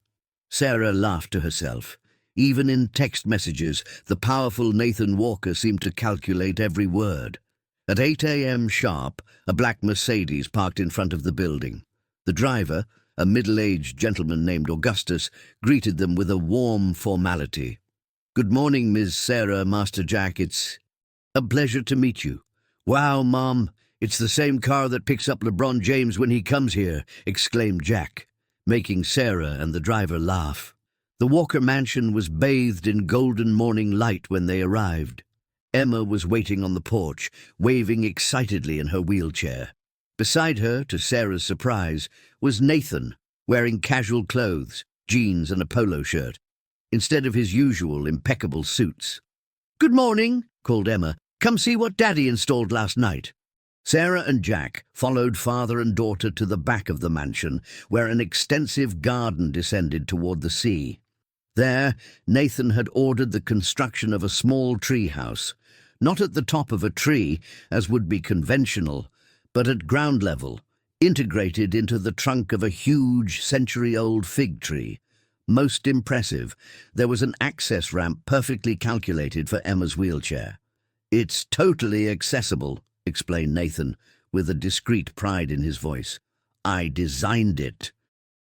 Sarah laughed to herself. Even in text messages, the powerful Nathan Walker seemed to calculate every word. At 8 a.m. sharp, a black Mercedes parked in front of the building. The driver, a middle-aged gentleman named Augustus, greeted them with a warm formality. "Good morning, Ms. Sarah, Master Jack. It's a pleasure to meet you." "Wow, Mom, it's the same car that picks up LeBron James when he comes here," exclaimed Jack, making Sarah and the driver laugh. The Walker mansion was bathed in golden morning light when they arrived. Emma was waiting on the porch, waving excitedly in her wheelchair. Beside her, to Sarah's surprise, was Nathan, wearing casual clothes, jeans and a polo shirt. instead of his usual impeccable suits. "Good morning," called Emma. "Come see what Daddy installed last night." Sarah and Jack followed father and daughter to the back of the mansion, where an extensive garden descended toward the sea. There, Nathan had ordered the construction of a small tree house, not at the top of a tree, as would be conventional, but at ground level, integrated into the trunk of a huge century-old fig tree. Most impressive, there was an access ramp perfectly calculated for Emma's wheelchair. "It's totally accessible," explained Nathan, with a discreet pride in his voice. "I designed it."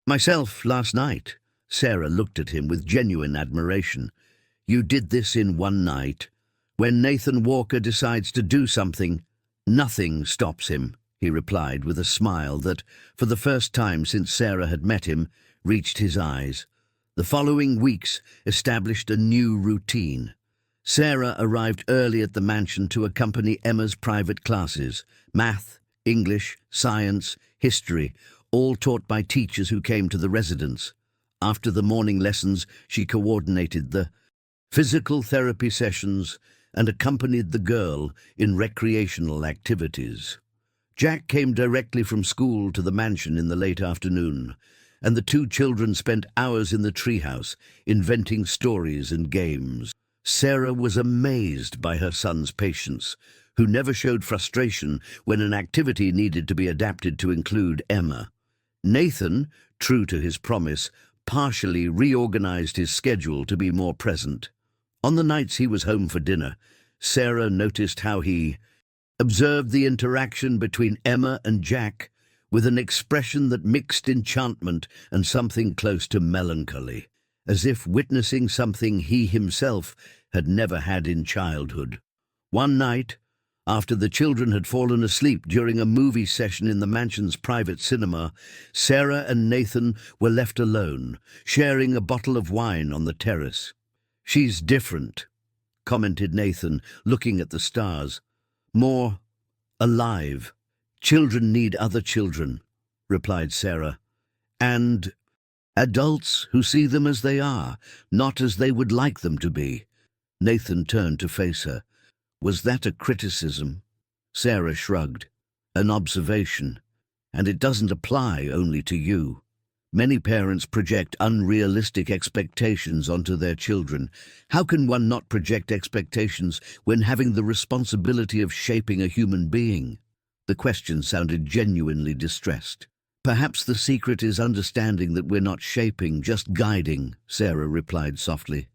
"Myself last night." Sarah looked at him with genuine admiration. "You did this in one night. When Nathan Walker decides to do something, nothing stops him," he replied with a smile that, for the first time since Sarah had met him, reached his eyes. The following weeks established a new routine. Sarah arrived early at the mansion to accompany Emma's private classes, math, English, science, history, all taught by teachers who came to the residence. After the morning lessons, she coordinated the physical therapy sessions and accompanied the girl in recreational activities. Jack came directly from school to the mansion in the late afternoon, and the two children spent hours in the treehouse, inventing stories and games. Sarah was amazed by her son's patience, who never showed frustration when an activity needed to be adapted to include Emma. Nathan, true to his promise, partially reorganized his schedule to be more present. On the nights he was home for dinner, Sarah noticed how he observed the interaction between Emma and Jack with an expression that mixed enchantment and something close to melancholy, as if witnessing something he himself had never had in childhood. One night, after the children had fallen asleep during a movie session in the mansion's private cinema, Sarah and Nathan were left alone, sharing a bottle of wine on the terrace. "She's different," commented Nathan, looking at the stars. "More alive. Children need other children," replied Sarah. "And adults who see them as they are, not as they would like them to be." Nathan turned to face her. "Was that a criticism?" Sarah shrugged. "An observation. And it doesn't apply only to you. Many parents project unrealistic expectations onto their children. How can one not project expectations when having the responsibility of shaping a human being?" The question sounded genuinely distressed. "Perhaps the secret is understanding that we're not shaping, just guiding," Sarah replied softly.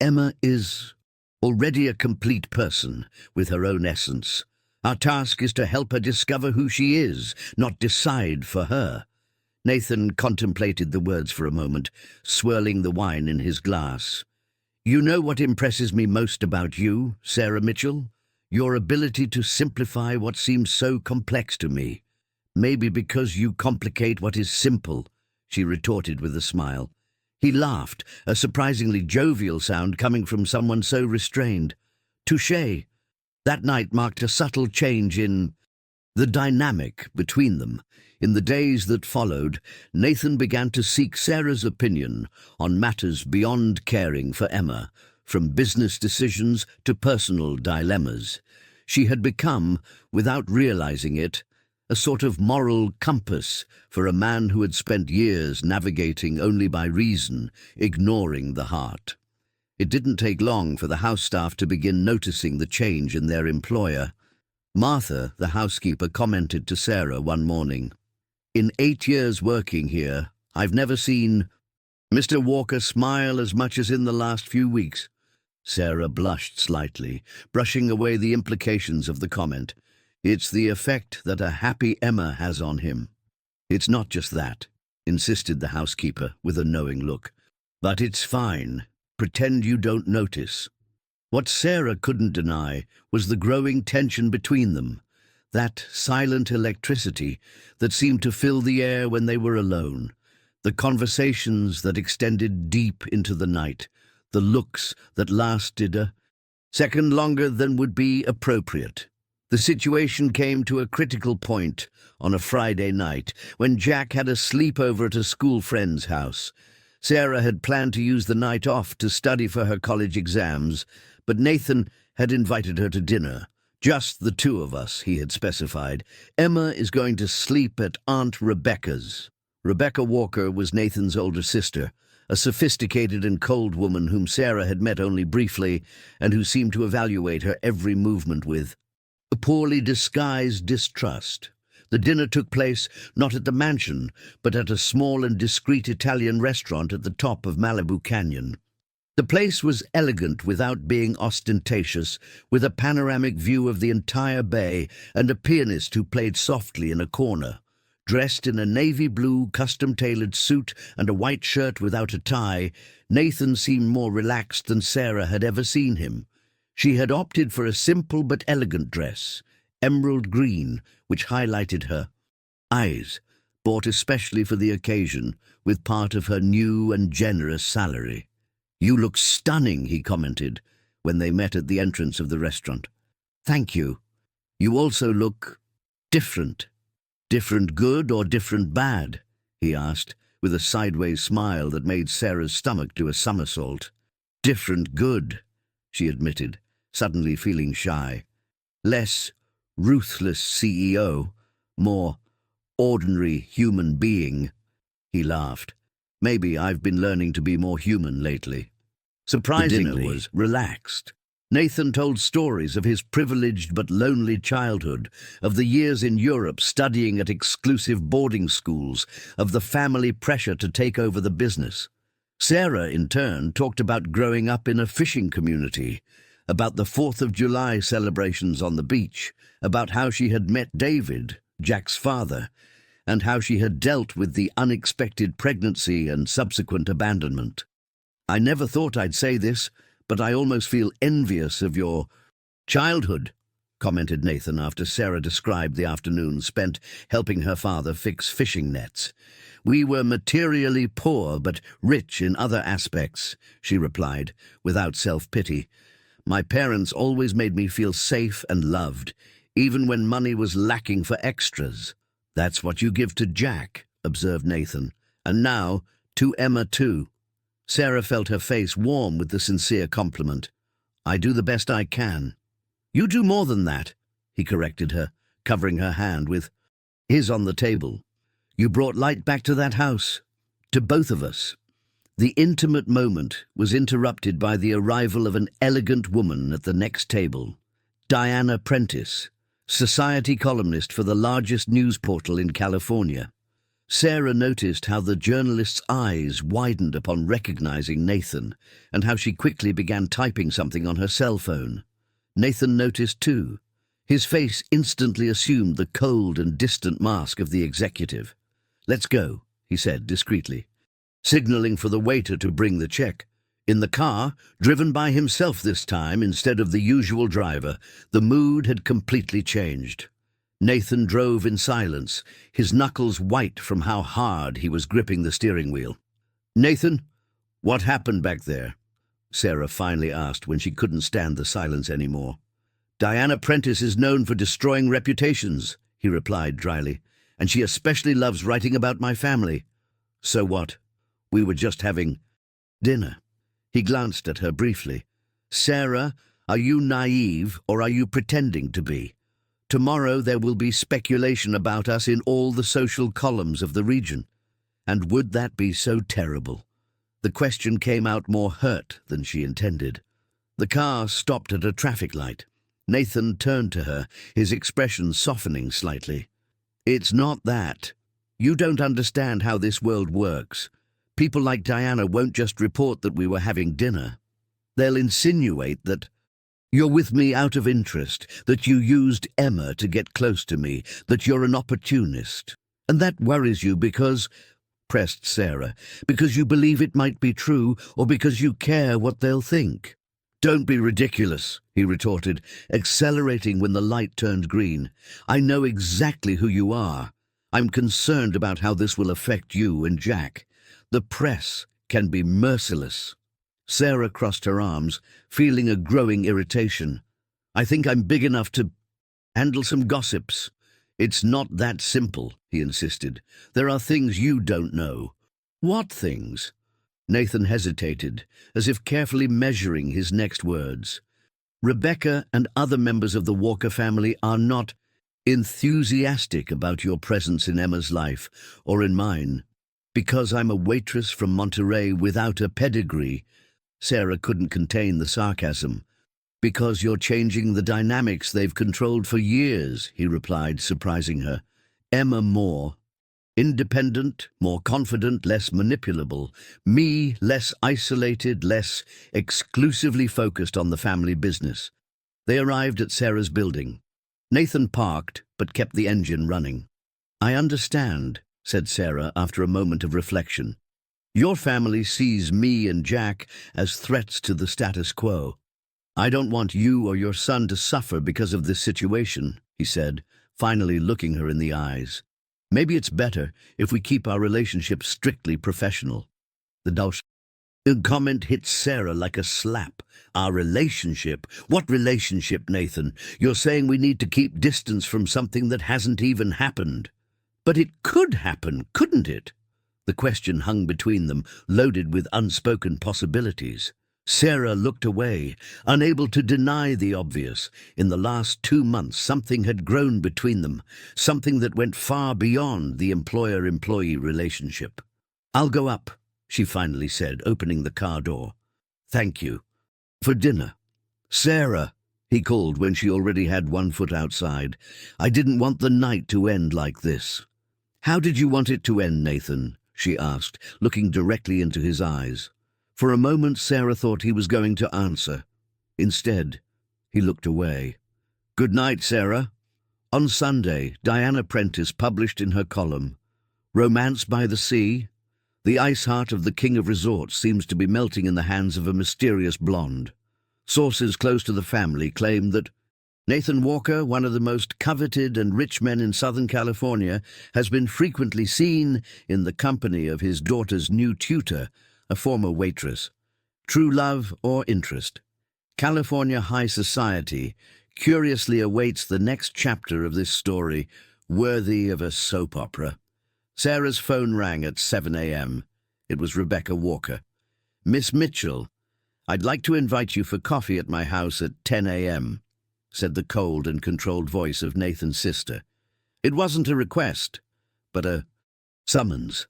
"Emma is already a complete person with her own essence. Our task is to help her discover who she is, not decide for her." Nathan contemplated the words for a moment, swirling the wine in his glass. "You know what impresses me most about you, Sarah Mitchell? Your ability to simplify what seems so complex to me. Maybe because you complicate what is simple," she retorted with a smile. He laughed, a surprisingly jovial sound coming from someone so restrained. "Touché." That night marked a subtle change in the dynamic between them. In the days that followed, Nathan began to seek Sarah's opinion on matters beyond caring for Emma, from business decisions to personal dilemmas. She had become, without realizing it, a sort of moral compass for a man who had spent years navigating only by reason, ignoring the heart. It didn't take long for the house staff to begin noticing the change in their employer. Martha, the housekeeper, commented to Sarah one morning, "In 8 years working here, I've never seen Mr. Walker smile as much as in the last few weeks." Sarah blushed slightly, brushing away the implications of the comment. "It's the effect that a happy Emma has on him." "It's not just that," insisted the housekeeper with a knowing look. "But it's fine. Pretend you don't notice." What Sarah couldn't deny was the growing tension between them, that silent electricity that seemed to fill the air when they were alone, the conversations that extended deep into the night, the looks that lasted a second longer than would be appropriate. The situation came to a critical point on a Friday night when Jack had a sleepover at a school friend's house. Sarah had planned to use the night off to study for her college exams, but Nathan had invited her to dinner. Just the two of us, he had specified. Emma is going to sleep at Aunt Rebecca's. Rebecca Walker was Nathan's older sister, a sophisticated and cold woman whom Sarah had met only briefly and who seemed to evaluate her every movement with a poorly disguised distrust. The dinner took place not at the mansion, but at a small and discreet Italian restaurant at the top of Malibu Canyon. The place was elegant without being ostentatious, with a panoramic view of the entire bay and a pianist who played softly in a corner. Dressed in a navy blue, custom-tailored suit and a white shirt without a tie, Nathan seemed more relaxed than Sarah had ever seen him. She had opted for a simple but elegant dress, emerald green, which highlighted her eyes, bought especially for the occasion, with part of her new and generous salary. "You look stunning," he commented, when they met at the entrance of the restaurant. "Thank you. You also look different." "Different good or different bad?" he asked, with a sideways smile that made Sarah's stomach do a somersault. "Different good," she admitted, suddenly feeling shy. "Less ruthless CEO, more ordinary human being." He laughed. "Maybe I've been learning to be more human lately." Surprisingly, the dinner was relaxed. Nathan told stories of his privileged but lonely childhood, of the years in Europe studying at exclusive boarding schools, of the family pressure to take over the business. Sarah, in turn, talked about growing up in a fishing community, about the 4th of July celebrations on the beach, about how she had met David, Jack's father, and how she had dealt with the unexpected pregnancy and subsequent abandonment. "I never thought I'd say this, but I almost feel envious of your childhood," commented Nathan after Sarah described the afternoon spent helping her father fix fishing nets. "We were materially poor but rich in other aspects," she replied, without self-pity. "My parents always made me feel safe and loved, even when money was lacking for extras." "That's what you give to Jack," observed Nathan. "And now, to Emma too." Sarah felt her face warm with the sincere compliment. "I do the best I can." "You do more than that," he corrected her, covering her hand with his on the table. "You brought light back to that house, to both of us." The intimate moment was interrupted by the arrival of an elegant woman at the next table. Diana Prentice, society columnist for the largest news portal in California. Sarah noticed how the journalist's eyes widened upon recognizing Nathan, and how she quickly began typing something on her cell phone. Nathan noticed too. His face instantly assumed the cold and distant mask of the executive. "Let's go," he said discreetly, signaling for the waiter to bring the check. In the car, driven by himself this time instead of the usual driver, the mood had completely changed. Nathan drove in silence, his knuckles white from how hard he was gripping the steering wheel. "Nathan, what happened back there?" Sarah finally asked when she couldn't stand the silence anymore. "Diana Prentice is known for destroying reputations," he replied dryly, "and she especially loves writing about my family." "So what? We were just having dinner." He glanced at her briefly. "Sarah, are you naive or are you pretending to be? Tomorrow there will be speculation about us in all the social columns of the region. And would that be so terrible?" The question came out more hurt than she intended. The car stopped at a traffic light. Nathan turned to her, his expression softening slightly. "It's not that. You don't understand how this world works. People like Diana won't just report that we were having dinner. They'll insinuate that you're with me out of interest, that you used Emma to get close to me, that you're an opportunist. And that worries you because," pressed Sarah, "because you believe it might be true or because you care what they'll think." "Don't be ridiculous," he retorted, accelerating when the light turned green. "I know exactly who you are. I'm concerned about how this will affect you and Jack. The press can be merciless." Sarah crossed her arms, feeling a growing irritation. "I think I'm big enough to handle some gossips." "It's not that simple," he insisted. "There are things you don't know." "What things?" Nathan hesitated, as if carefully measuring his next words. Rebecca and other members of the Walker family are not enthusiastic about your presence in Emma's life or in mine. Because I'm a waitress from Monterey without a pedigree, Sarah couldn't contain the sarcasm. Because you're changing the dynamics they've controlled for years, he replied, surprising her. Emma more independent, more confident, less manipulable. Me, less isolated, less exclusively focused on the family business. They arrived at Sarah's building. Nathan parked, but kept the engine running. I understand, said Sarah after a moment of reflection. Your family sees me and Jack as threats to the status quo. I don't want you or your son to suffer because of this situation, he said, finally looking her in the eyes. Maybe it's better if we keep our relationship strictly professional. The comment hit Sarah like a slap. Our relationship? What relationship, Nathan? You're saying we need to keep distance from something that hasn't even happened. But it could happen, couldn't it? The question hung between them, loaded with unspoken possibilities. Sarah looked away, unable to deny the obvious. In the last 2 months, something had grown between them, something that went far beyond the employer-employee relationship. I'll go up, she finally said, opening the car door. Thank you. For dinner. Sarah, he called when she already had 1 foot outside. I didn't want the night to end like this. How did you want it to end, Nathan? She asked, looking directly into his eyes. For a moment, Sarah thought he was going to answer. Instead, he looked away. Good night, Sarah. On Sunday, Diana Prentice published in her column, Romance by the Sea. The ice heart of the king of resorts seems to be melting in the hands of a mysterious blonde. Sources close to the family claim that Nathan Walker, one of the most coveted and rich men in Southern California, has been frequently seen in the company of his daughter's new tutor, a former waitress. True love or interest? California high society curiously awaits the next chapter of this story, worthy of a soap opera. Sarah's phone rang at 7 a.m. It was Rebecca Walker. Miss Mitchell, I'd like to invite you for coffee at my house at 10 a.m., said the cold and controlled voice of Nathan's sister. It wasn't a request, but a summons.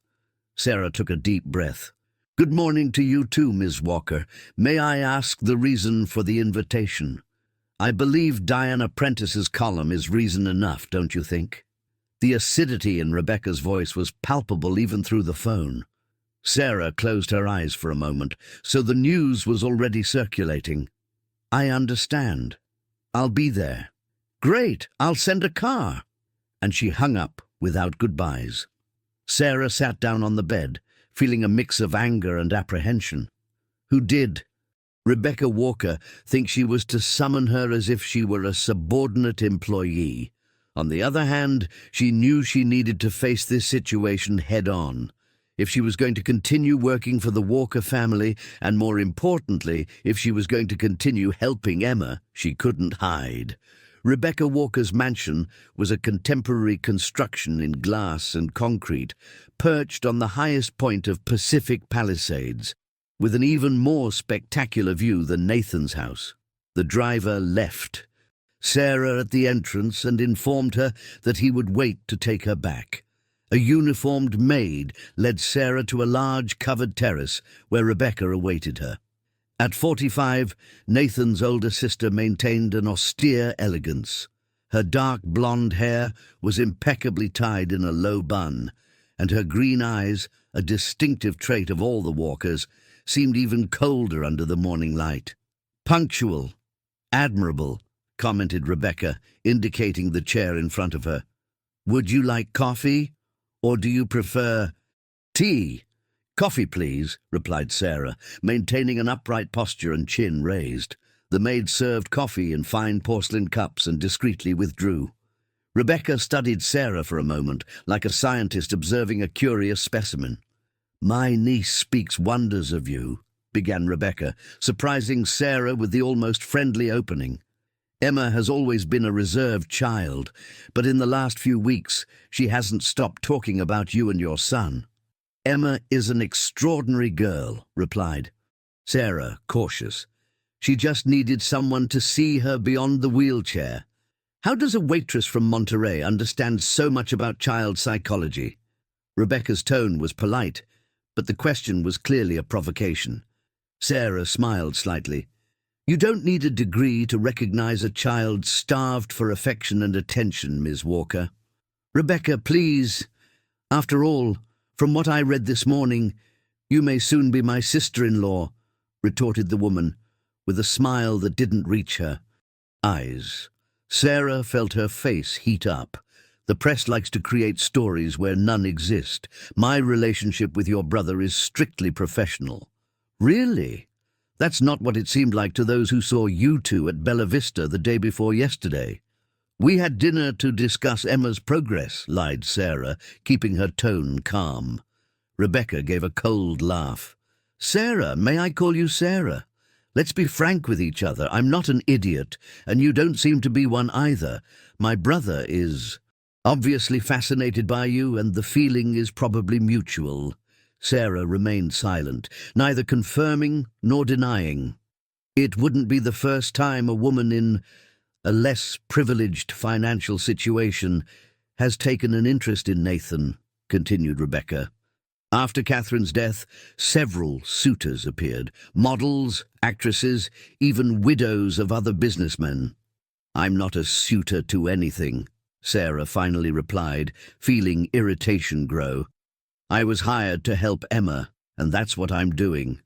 Sarah took a deep breath. Good morning to you too, Ms. Walker. May I ask the reason for the invitation? I believe Diana Prentice's column is reason enough, don't you think? The acidity in Rebecca's voice was palpable even through the phone. Sarah closed her eyes for a moment, so the news was already circulating. I understand. I'll be there. Great, I'll send a car. And she hung up without goodbyes. Sarah sat down on the bed, feeling a mix of anger and apprehension. Who did Rebecca Walker think she was to summon her as if she were a subordinate employee? On the other hand, she knew she needed to face this situation head-on. If she was going to continue working for the Walker family, and more importantly, if she was going to continue helping Emma, she couldn't hide. Rebecca Walker's mansion was a contemporary construction in glass and concrete, perched on the highest point of Pacific Palisades, with an even more spectacular view than Nathan's house. The driver left Sarah at the entrance and informed her that he would wait to take her back. A uniformed maid led Sarah to a large covered terrace where Rebecca awaited her. At 45, Nathan's older sister maintained an austere elegance. Her dark blonde hair was impeccably tied in a low bun, and her green eyes, a distinctive trait of all the Walkers, seemed even colder under the morning light. Punctual, admirable, commented Rebecca, indicating the chair in front of her. Would you like coffee, or do you prefer tea? Coffee, please, replied Sarah, maintaining an upright posture and chin raised. The maid served coffee in fine porcelain cups and discreetly withdrew. Rebecca studied Sarah for a moment, like a scientist observing a curious specimen. My niece speaks wonders of you, began Rebecca, surprising Sarah with the almost friendly opening. Emma has always been a reserved child, but in the last few weeks she hasn't stopped talking about you and your son. Emma is an extraordinary girl, replied Sarah, cautious. She just needed someone to see her beyond the wheelchair. How does a waitress from Monterey understand so much about child psychology? Rebecca's tone was polite, but the question was clearly a provocation. Sarah smiled slightly. You don't need a degree to recognize a child starved for affection and attention, Ms. Walker. Rebecca, please. After all, from what I read this morning, you may soon be my sister-in-law, retorted the woman, with a smile that didn't reach her eyes. Sarah felt her face heat up. The press likes to create stories where none exist. My relationship with your brother is strictly professional. Really? That's not what it seemed like to those who saw you two at Bella Vista the day before yesterday. We had dinner to discuss Emma's progress, lied Sarah, keeping her tone calm. Rebecca gave a cold laugh. Sarah, may I call you Sarah? Let's be frank with each other. I'm not an idiot, and you don't seem to be one either. My brother is obviously fascinated by you, and the feeling is probably mutual. Sarah remained silent, neither confirming nor denying. It wouldn't be the first time a woman in a less privileged financial situation has taken an interest in Nathan, continued Rebecca. After Catherine's death, several suitors appeared, models, actresses, even widows of other businessmen. I'm not a suitor to anything, Sarah finally replied, feeling irritation grow. I was hired to help Emma, and that's what I'm doing.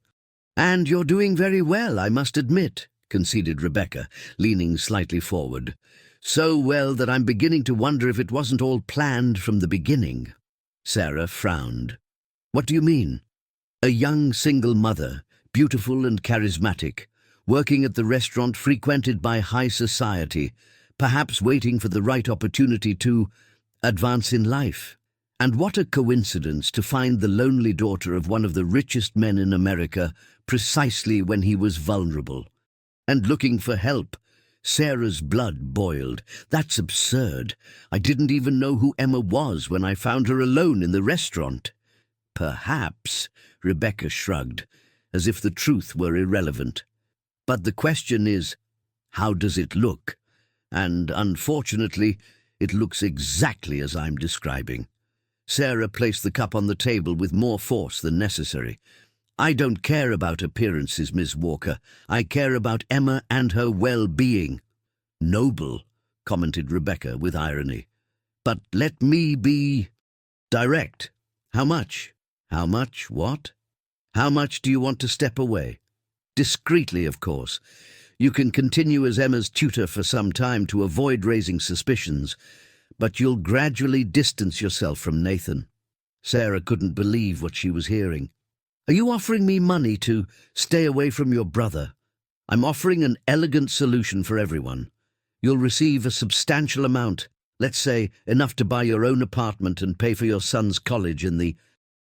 And you're doing very well, I must admit, conceded Rebecca, leaning slightly forward. So well that I'm beginning to wonder if it wasn't all planned from the beginning. Sarah frowned. What do you mean? A young single mother, beautiful and charismatic, working at the restaurant frequented by high society, perhaps waiting for the right opportunity to advance in life. And what a coincidence to find the lonely daughter of one of the richest men in America precisely when he was vulnerable. And looking for help. Sarah's blood boiled. That's absurd. I didn't even know who Emma was when I found her alone in the restaurant. Perhaps, Rebecca shrugged, as if the truth were irrelevant. But the question is, how does it look? And unfortunately, it looks exactly as I'm describing. Sarah placed the cup on the table with more force than necessary. I don't care about appearances, Miss Walker. I care about Emma and her well-being. Noble, commented Rebecca with irony. But let me be direct. How much? How much what? How much do you want to step away? Discreetly, of course. You can continue as Emma's tutor for some time to avoid raising suspicions, but you'll gradually distance yourself from Nathan. Sarah couldn't believe what she was hearing. Are you offering me money to stay away from your brother? I'm offering an elegant solution for everyone. You'll receive a substantial amount, let's say enough to buy your own apartment and pay for your son's college in the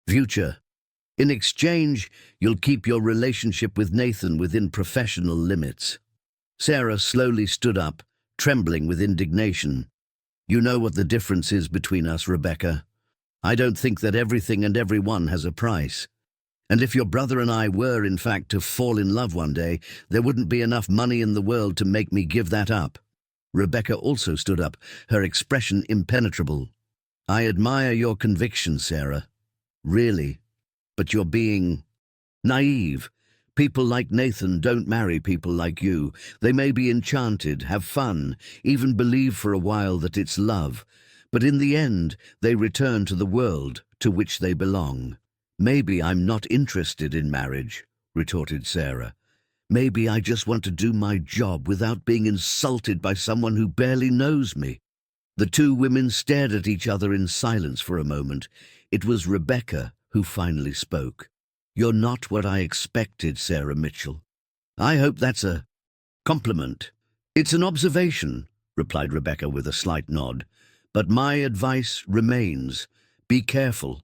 future. In exchange, you'll keep your relationship with Nathan within professional limits. Sarah slowly stood up, trembling with indignation. You know what the difference is between us, Rebecca. I don't think that everything and everyone has a price. And if your brother and I were, in fact, to fall in love one day, there wouldn't be enough money in the world to make me give that up. Rebecca also stood up, her expression impenetrable. I admire your conviction, Sarah. Really. But you're being naive. People like Nathan don't marry people like you. They may be enchanted, have fun, even believe for a while that it's love. But in the end, they return to the world to which they belong. Maybe I'm not interested in marriage, retorted Sarah. Maybe I just want to do my job without being insulted by someone who barely knows me. The two women stared at each other in silence for a moment. It was Rebecca who finally spoke. You're not what I expected, Sarah Mitchell. I hope that's a compliment. It's an observation, replied Rebecca with a slight nod. But my advice remains. Be careful.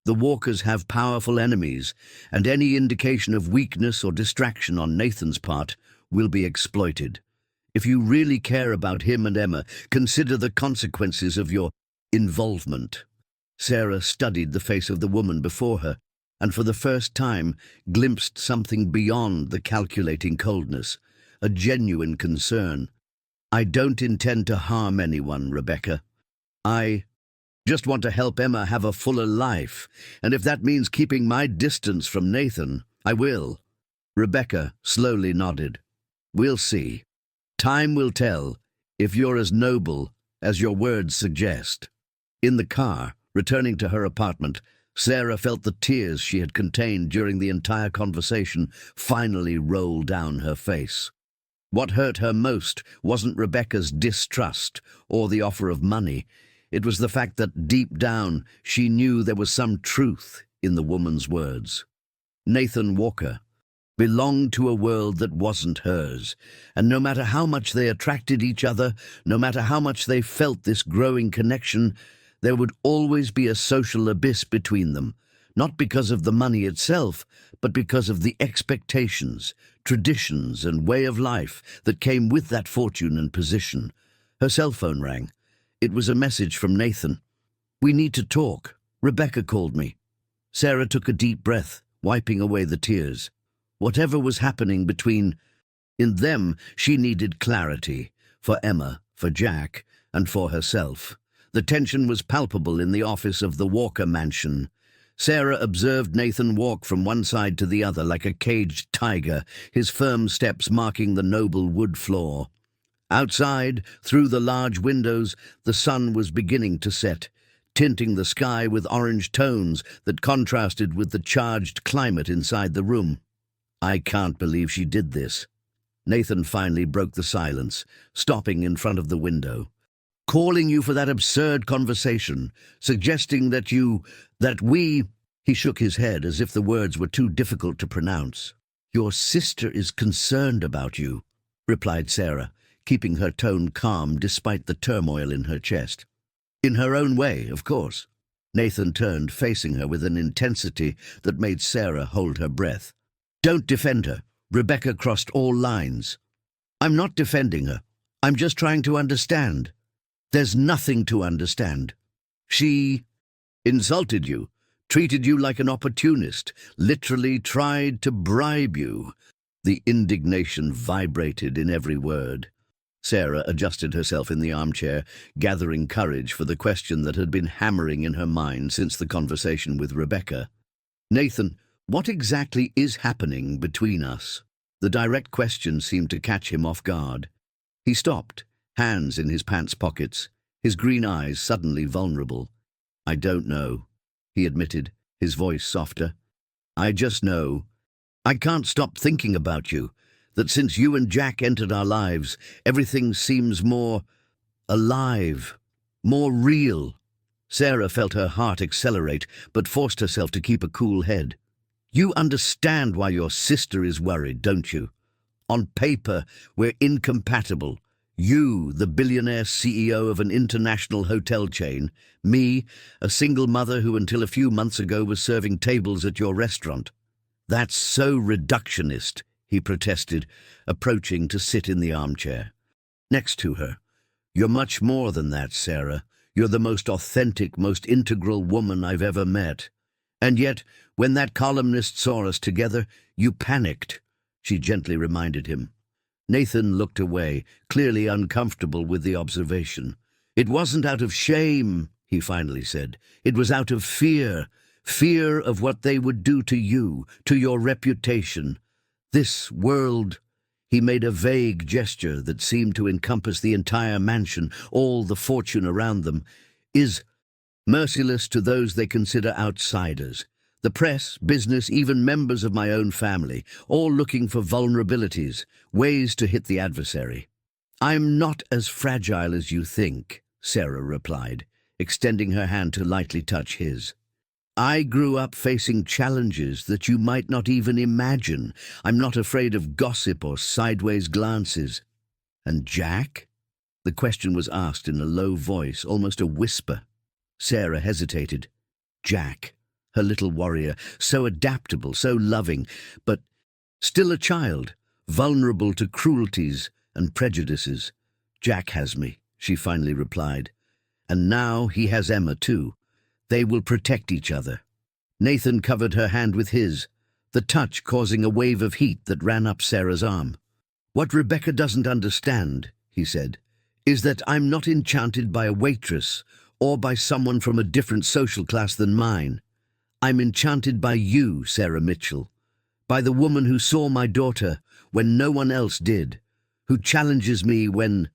The Walkers have powerful enemies, and any indication of weakness or distraction on Nathan's part will be exploited. If you really care about him and Emma, consider the consequences of your involvement. Sarah studied the face of the woman before her, and for the first time glimpsed something beyond the calculating coldness, a genuine concern. "I don't intend to harm anyone, Rebecca. I just want to help Emma have a fuller life, and if that means keeping my distance from Nathan, I will." Rebecca slowly nodded. "We'll see. Time will tell if you're as noble as your words suggest." In the car, returning to her apartment, Sarah felt the tears she had contained during the entire conversation finally roll down her face. What hurt her most wasn't Rebecca's distrust or the offer of money. It was the fact that deep down she knew there was some truth in the woman's words. Nathan Walker belonged to a world that wasn't hers, and no matter how much they attracted each other, no matter how much they felt this growing connection, there would always be a social abyss between them, not because of the money itself, but because of the expectations, traditions, and way of life that came with that fortune and position. Her cell phone rang. It was a message from Nathan. "We need to talk. Rebecca called me." Sarah took a deep breath, wiping away the tears. Whatever was happening between them, she needed clarity, for Emma, for Jack, and for herself. The tension was palpable in the office of the Walker mansion. Sarah observed Nathan walk from one side to the other like a caged tiger, his firm steps marking the noble wood floor. Outside, through the large windows, the sun was beginning to set, tinting the sky with orange tones that contrasted with the charged climate inside the room. "I can't believe she did this." Nathan finally broke the silence, stopping in front of the window. "Calling you for that absurd conversation, suggesting that we—" He shook his head as if the words were too difficult to pronounce. "Your sister is concerned about you," replied Sarah, keeping her tone calm despite the turmoil in her chest. "In her own way, of course." Nathan turned, facing her with an intensity that made Sarah hold her breath. "Don't defend her. Rebecca crossed all lines." "I'm not defending her. I'm just trying to understand." "There's nothing to understand. She insulted you, treated you like an opportunist, literally tried to bribe you." The indignation vibrated in every word. Sarah adjusted herself in the armchair, gathering courage for the question that had been hammering in her mind since the conversation with Rebecca. "Nathan, what exactly is happening between us?" The direct question seemed to catch him off guard. He stopped, hands in his pants pockets, his green eyes suddenly vulnerable. "I don't know," he admitted, his voice softer. "I just know I can't stop thinking about you, that since you and Jack entered our lives, everything seems more alive, more real." Sarah felt her heart accelerate, but forced herself to keep a cool head. "You understand why your sister is worried, don't you? On paper, we're incompatible. You, the billionaire CEO of an international hotel chain. Me, a single mother who until a few months ago was serving tables at your restaurant." "That's so reductionist," he protested, approaching to sit in the armchair next to her. "You're much more than that, Sarah. You're the most authentic, most integral woman I've ever met. And yet, when that columnist saw us together, you panicked," she gently reminded him. Nathan looked away, clearly uncomfortable with the observation. "It wasn't out of shame," he finally said. "It was out of fear. Fear of what they would do to you, to your reputation. This world—" He made a vague gesture that seemed to encompass the entire mansion, all the fortune around them, "is merciless to those they consider outsiders. The press, business, even members of my own family, all looking for vulnerabilities, ways to hit the adversary." "I'm not as fragile as you think," Sarah replied, extending her hand to lightly touch his. "I grew up facing challenges that you might not even imagine. I'm not afraid of gossip or sideways glances." "And Jack?" The question was asked in a low voice, almost a whisper. Sarah hesitated. Jack, her little warrior, so adaptable, so loving, but still a child, vulnerable to cruelties and prejudices. "Jack has me," she finally replied. "And now he has Emma too. They will protect each other. Nathan covered her hand with his, the touch causing a wave of heat that ran up Sarah's arm. "What Rebecca doesn't understand," he said, "is that I'm not enchanted by a waitress or by someone from a different social class than mine. I'm enchanted by you, Sarah Mitchell, by the woman who saw my daughter when no one else did, who challenges me when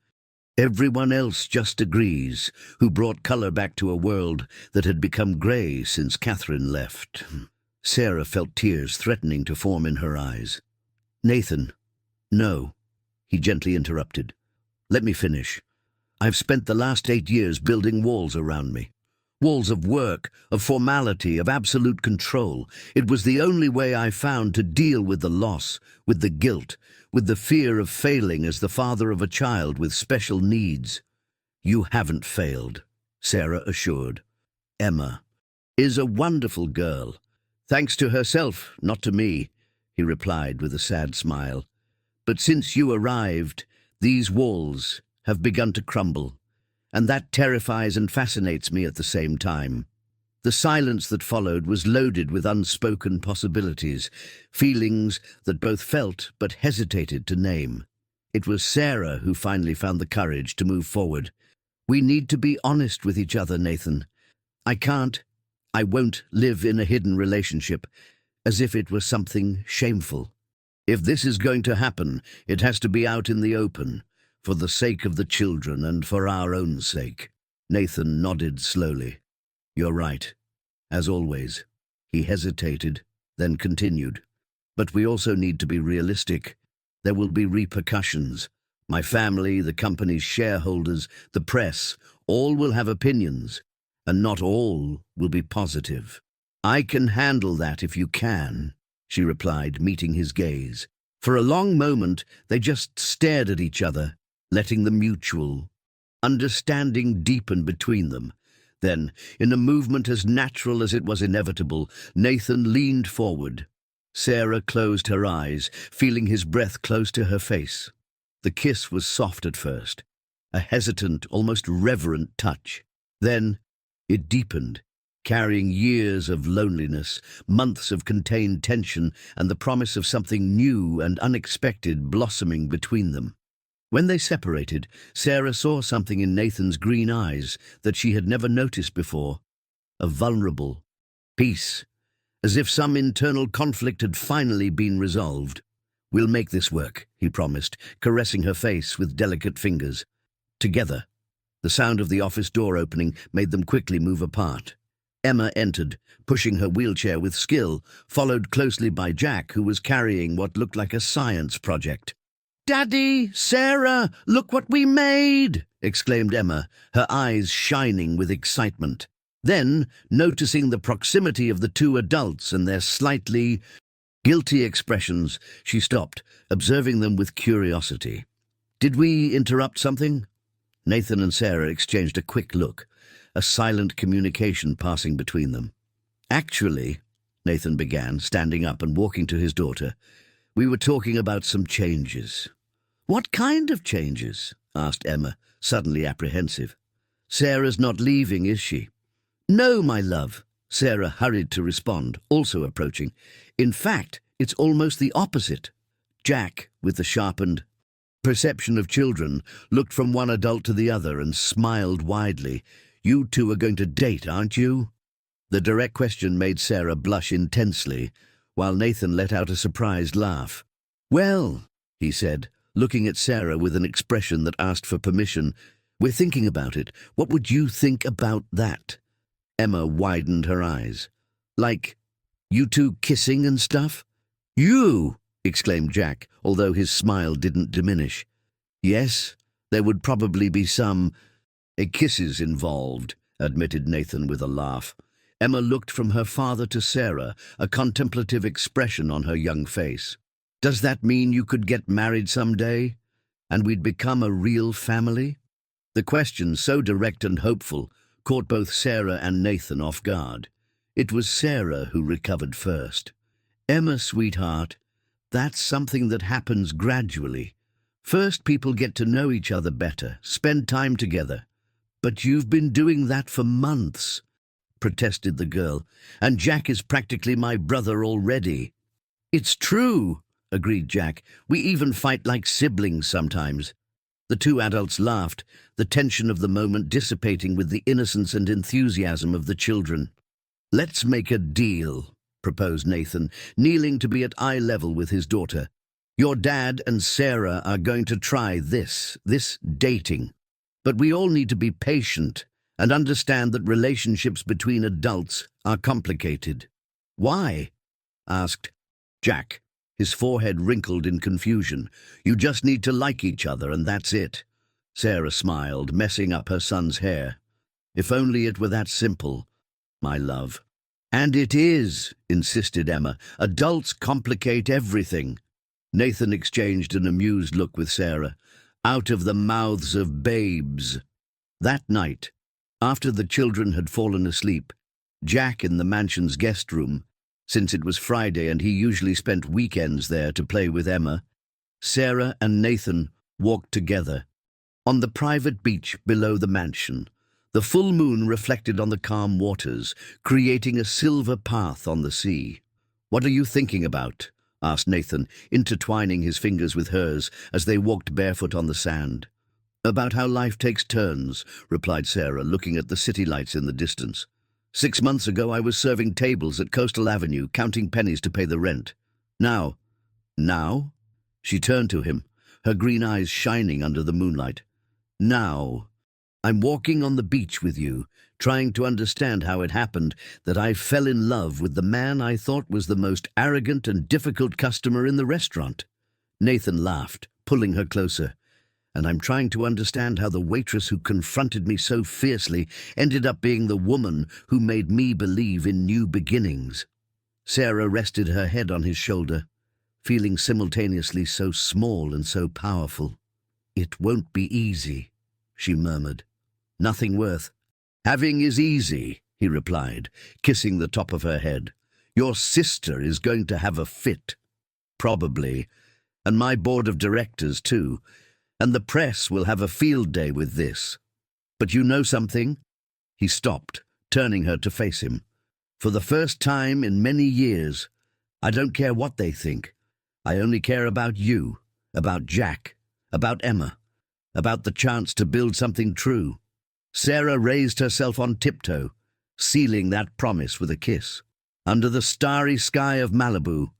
everyone else just agrees, who brought colour back to a world that had become grey since Catherine left." Sarah felt tears threatening to form in her eyes. "Nathan, no," he gently interrupted. "Let me finish. I've spent the last 8 years building walls around me. Walls of work, of formality, of absolute control. It was the only way I found to deal with the loss, with the guilt, with the fear of failing as the father of a child with special needs. You haven't failed," Sarah assured. "Emma is a wonderful girl. Thanks to herself, not to me," he replied with a sad smile. "But since you arrived, these walls have begun to crumble, and that terrifies and fascinates me at the same time." The silence that followed was loaded with unspoken possibilities, feelings that both felt but hesitated to name. It was Sarah who finally found the courage to move forward. "We need to be honest with each other, Nathan. I won't live in a hidden relationship, as if it was something shameful. If this is going to happen, it has to be out in the open, for the sake of the children and for our own sake." Nathan nodded slowly. "You're right, as always." He hesitated, then continued. "But we also need to be realistic. There will be repercussions. My family, the company's shareholders, the press, all will have opinions, and not all will be positive." "I can handle that if you can," she replied, meeting his gaze. For a long moment, they just stared at each other, letting the mutual understanding deepen between them. Then, in a movement as natural as it was inevitable, Nathan leaned forward. Sarah closed her eyes, feeling his breath close to her face. The kiss was soft at first, a hesitant, almost reverent touch. Then it deepened, carrying years of loneliness, months of contained tension, and the promise of something new and unexpected blossoming between them. When they separated, Sarah saw something in Nathan's green eyes that she had never noticed before, a vulnerable peace, as if some internal conflict had finally been resolved. "We'll make this work," he promised, caressing her face with delicate fingers. Together. The sound of the office door opening made them quickly move apart. Emma entered, pushing her wheelchair with skill, followed closely by Jack, who was carrying what looked like a science project. "Daddy, Sarah, look what we made!" exclaimed Emma, her eyes shining with excitement. Then, noticing the proximity of the two adults and their slightly guilty expressions, she stopped, observing them with curiosity. "Did we interrupt something?" Nathan and Sarah exchanged a quick look, a silent communication passing between them. "Actually," Nathan began, standing up and walking to his daughter, "we were talking about some changes." "What kind of changes?" asked Emma, suddenly apprehensive. "Sarah's not leaving, is she?" "No, my love," Sarah hurried to respond, also approaching. "In fact, it's almost the opposite." Jack, with the sharpened perception of children, looked from one adult to the other and smiled widely. "You two are going to date, aren't you?" The direct question made Sarah blush intensely, while Nathan let out a surprised laugh. "Well," he said, looking at Sarah with an expression that asked for permission, "we're thinking about it. What would you think about that?" Emma widened her eyes. "Like, you two kissing and stuff?" "You!" exclaimed Jack, although his smile didn't diminish. "Yes, there would probably be some kisses involved," admitted Nathan with a laugh. Emma looked from her father to Sarah, a contemplative expression on her young face. "Does that mean you could get married someday, and we'd become a real family?" The question, so direct and hopeful, caught both Sarah and Nathan off guard. It was Sarah who recovered first. "Emma, sweetheart, that's something that happens gradually. First, people get to know each other better, spend time together. But you've been doing that for months. protested the girl. "And Jack is practically my brother already." "It's true," agreed Jack. "We even fight like siblings sometimes." The two adults laughed, the tension of the moment dissipating with the innocence and enthusiasm of the children. "Let's make a deal," proposed Nathan, kneeling to be at eye level with his daughter. "Your dad and Sarah are going to try this dating. But we all need to be patient and understand that relationships between adults are complicated." "Why?" asked Jack, his forehead wrinkled in confusion. "You just need to like each other, and that's it." Sarah smiled, messing up her son's hair. "If only it were that simple, my love." "And it is," insisted Emma. "Adults complicate everything." Nathan exchanged an amused look with Sarah. "Out of the mouths of babes." That night, after the children had fallen asleep, Jack in the mansion's guest room, since it was Friday and he usually spent weekends there to play with Emma, Sarah and Nathan walked together. On the private beach below the mansion, the full moon reflected on the calm waters, creating a silver path on the sea. "What are you thinking about?" asked Nathan, intertwining his fingers with hers as they walked barefoot on the sand. "About how life takes turns," replied Sarah, looking at the city lights in the distance. "6 months ago I was serving tables at Coastal Avenue, counting pennies to pay the rent. Now?" She turned to him, her green eyes shining under the moonlight. "Now, I'm walking on the beach with you, trying to understand how it happened that I fell in love with the man I thought was the most arrogant and difficult customer in the restaurant." Nathan laughed, pulling her closer. "And I'm trying to understand how the waitress who confronted me so fiercely ended up being the woman who made me believe in new beginnings." Sarah rested her head on his shoulder, feeling simultaneously so small and so powerful. "It won't be easy," she murmured. "Nothing worth having is easy," he replied, kissing the top of her head. "Your sister is going to have a fit. Probably. And my board of directors, too. And the press will have a field day with this. But you know something?" He stopped, turning her to face him. "For the first time in many years, I don't care what they think. I only care about you, about Jack, about Emma, about the chance to build something true." Sarah raised herself on tiptoe, sealing that promise with a kiss. Under the starry sky of Malibu,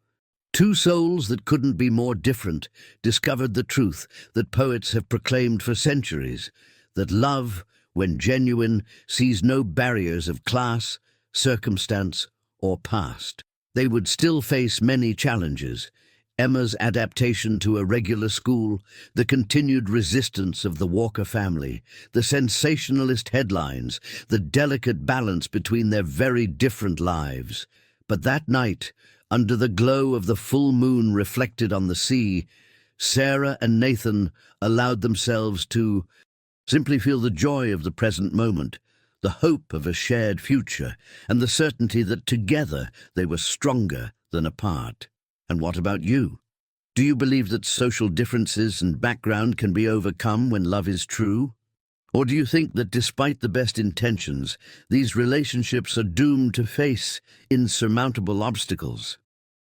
two souls that couldn't be more different discovered the truth that poets have proclaimed for centuries, that love, when genuine, sees no barriers of class, circumstance, or past. They would still face many challenges: Emma's adaptation to a regular school, the continued resistance of the Walker family, the sensationalist headlines, the delicate balance between their very different lives. But that night, under the glow of the full moon reflected on the sea, Sarah and Nathan allowed themselves to simply feel the joy of the present moment, the hope of a shared future, and the certainty that together they were stronger than apart. And what about you? Do you believe that social differences and background can be overcome when love is true? Or do you think that despite the best intentions, these relationships are doomed to face insurmountable obstacles?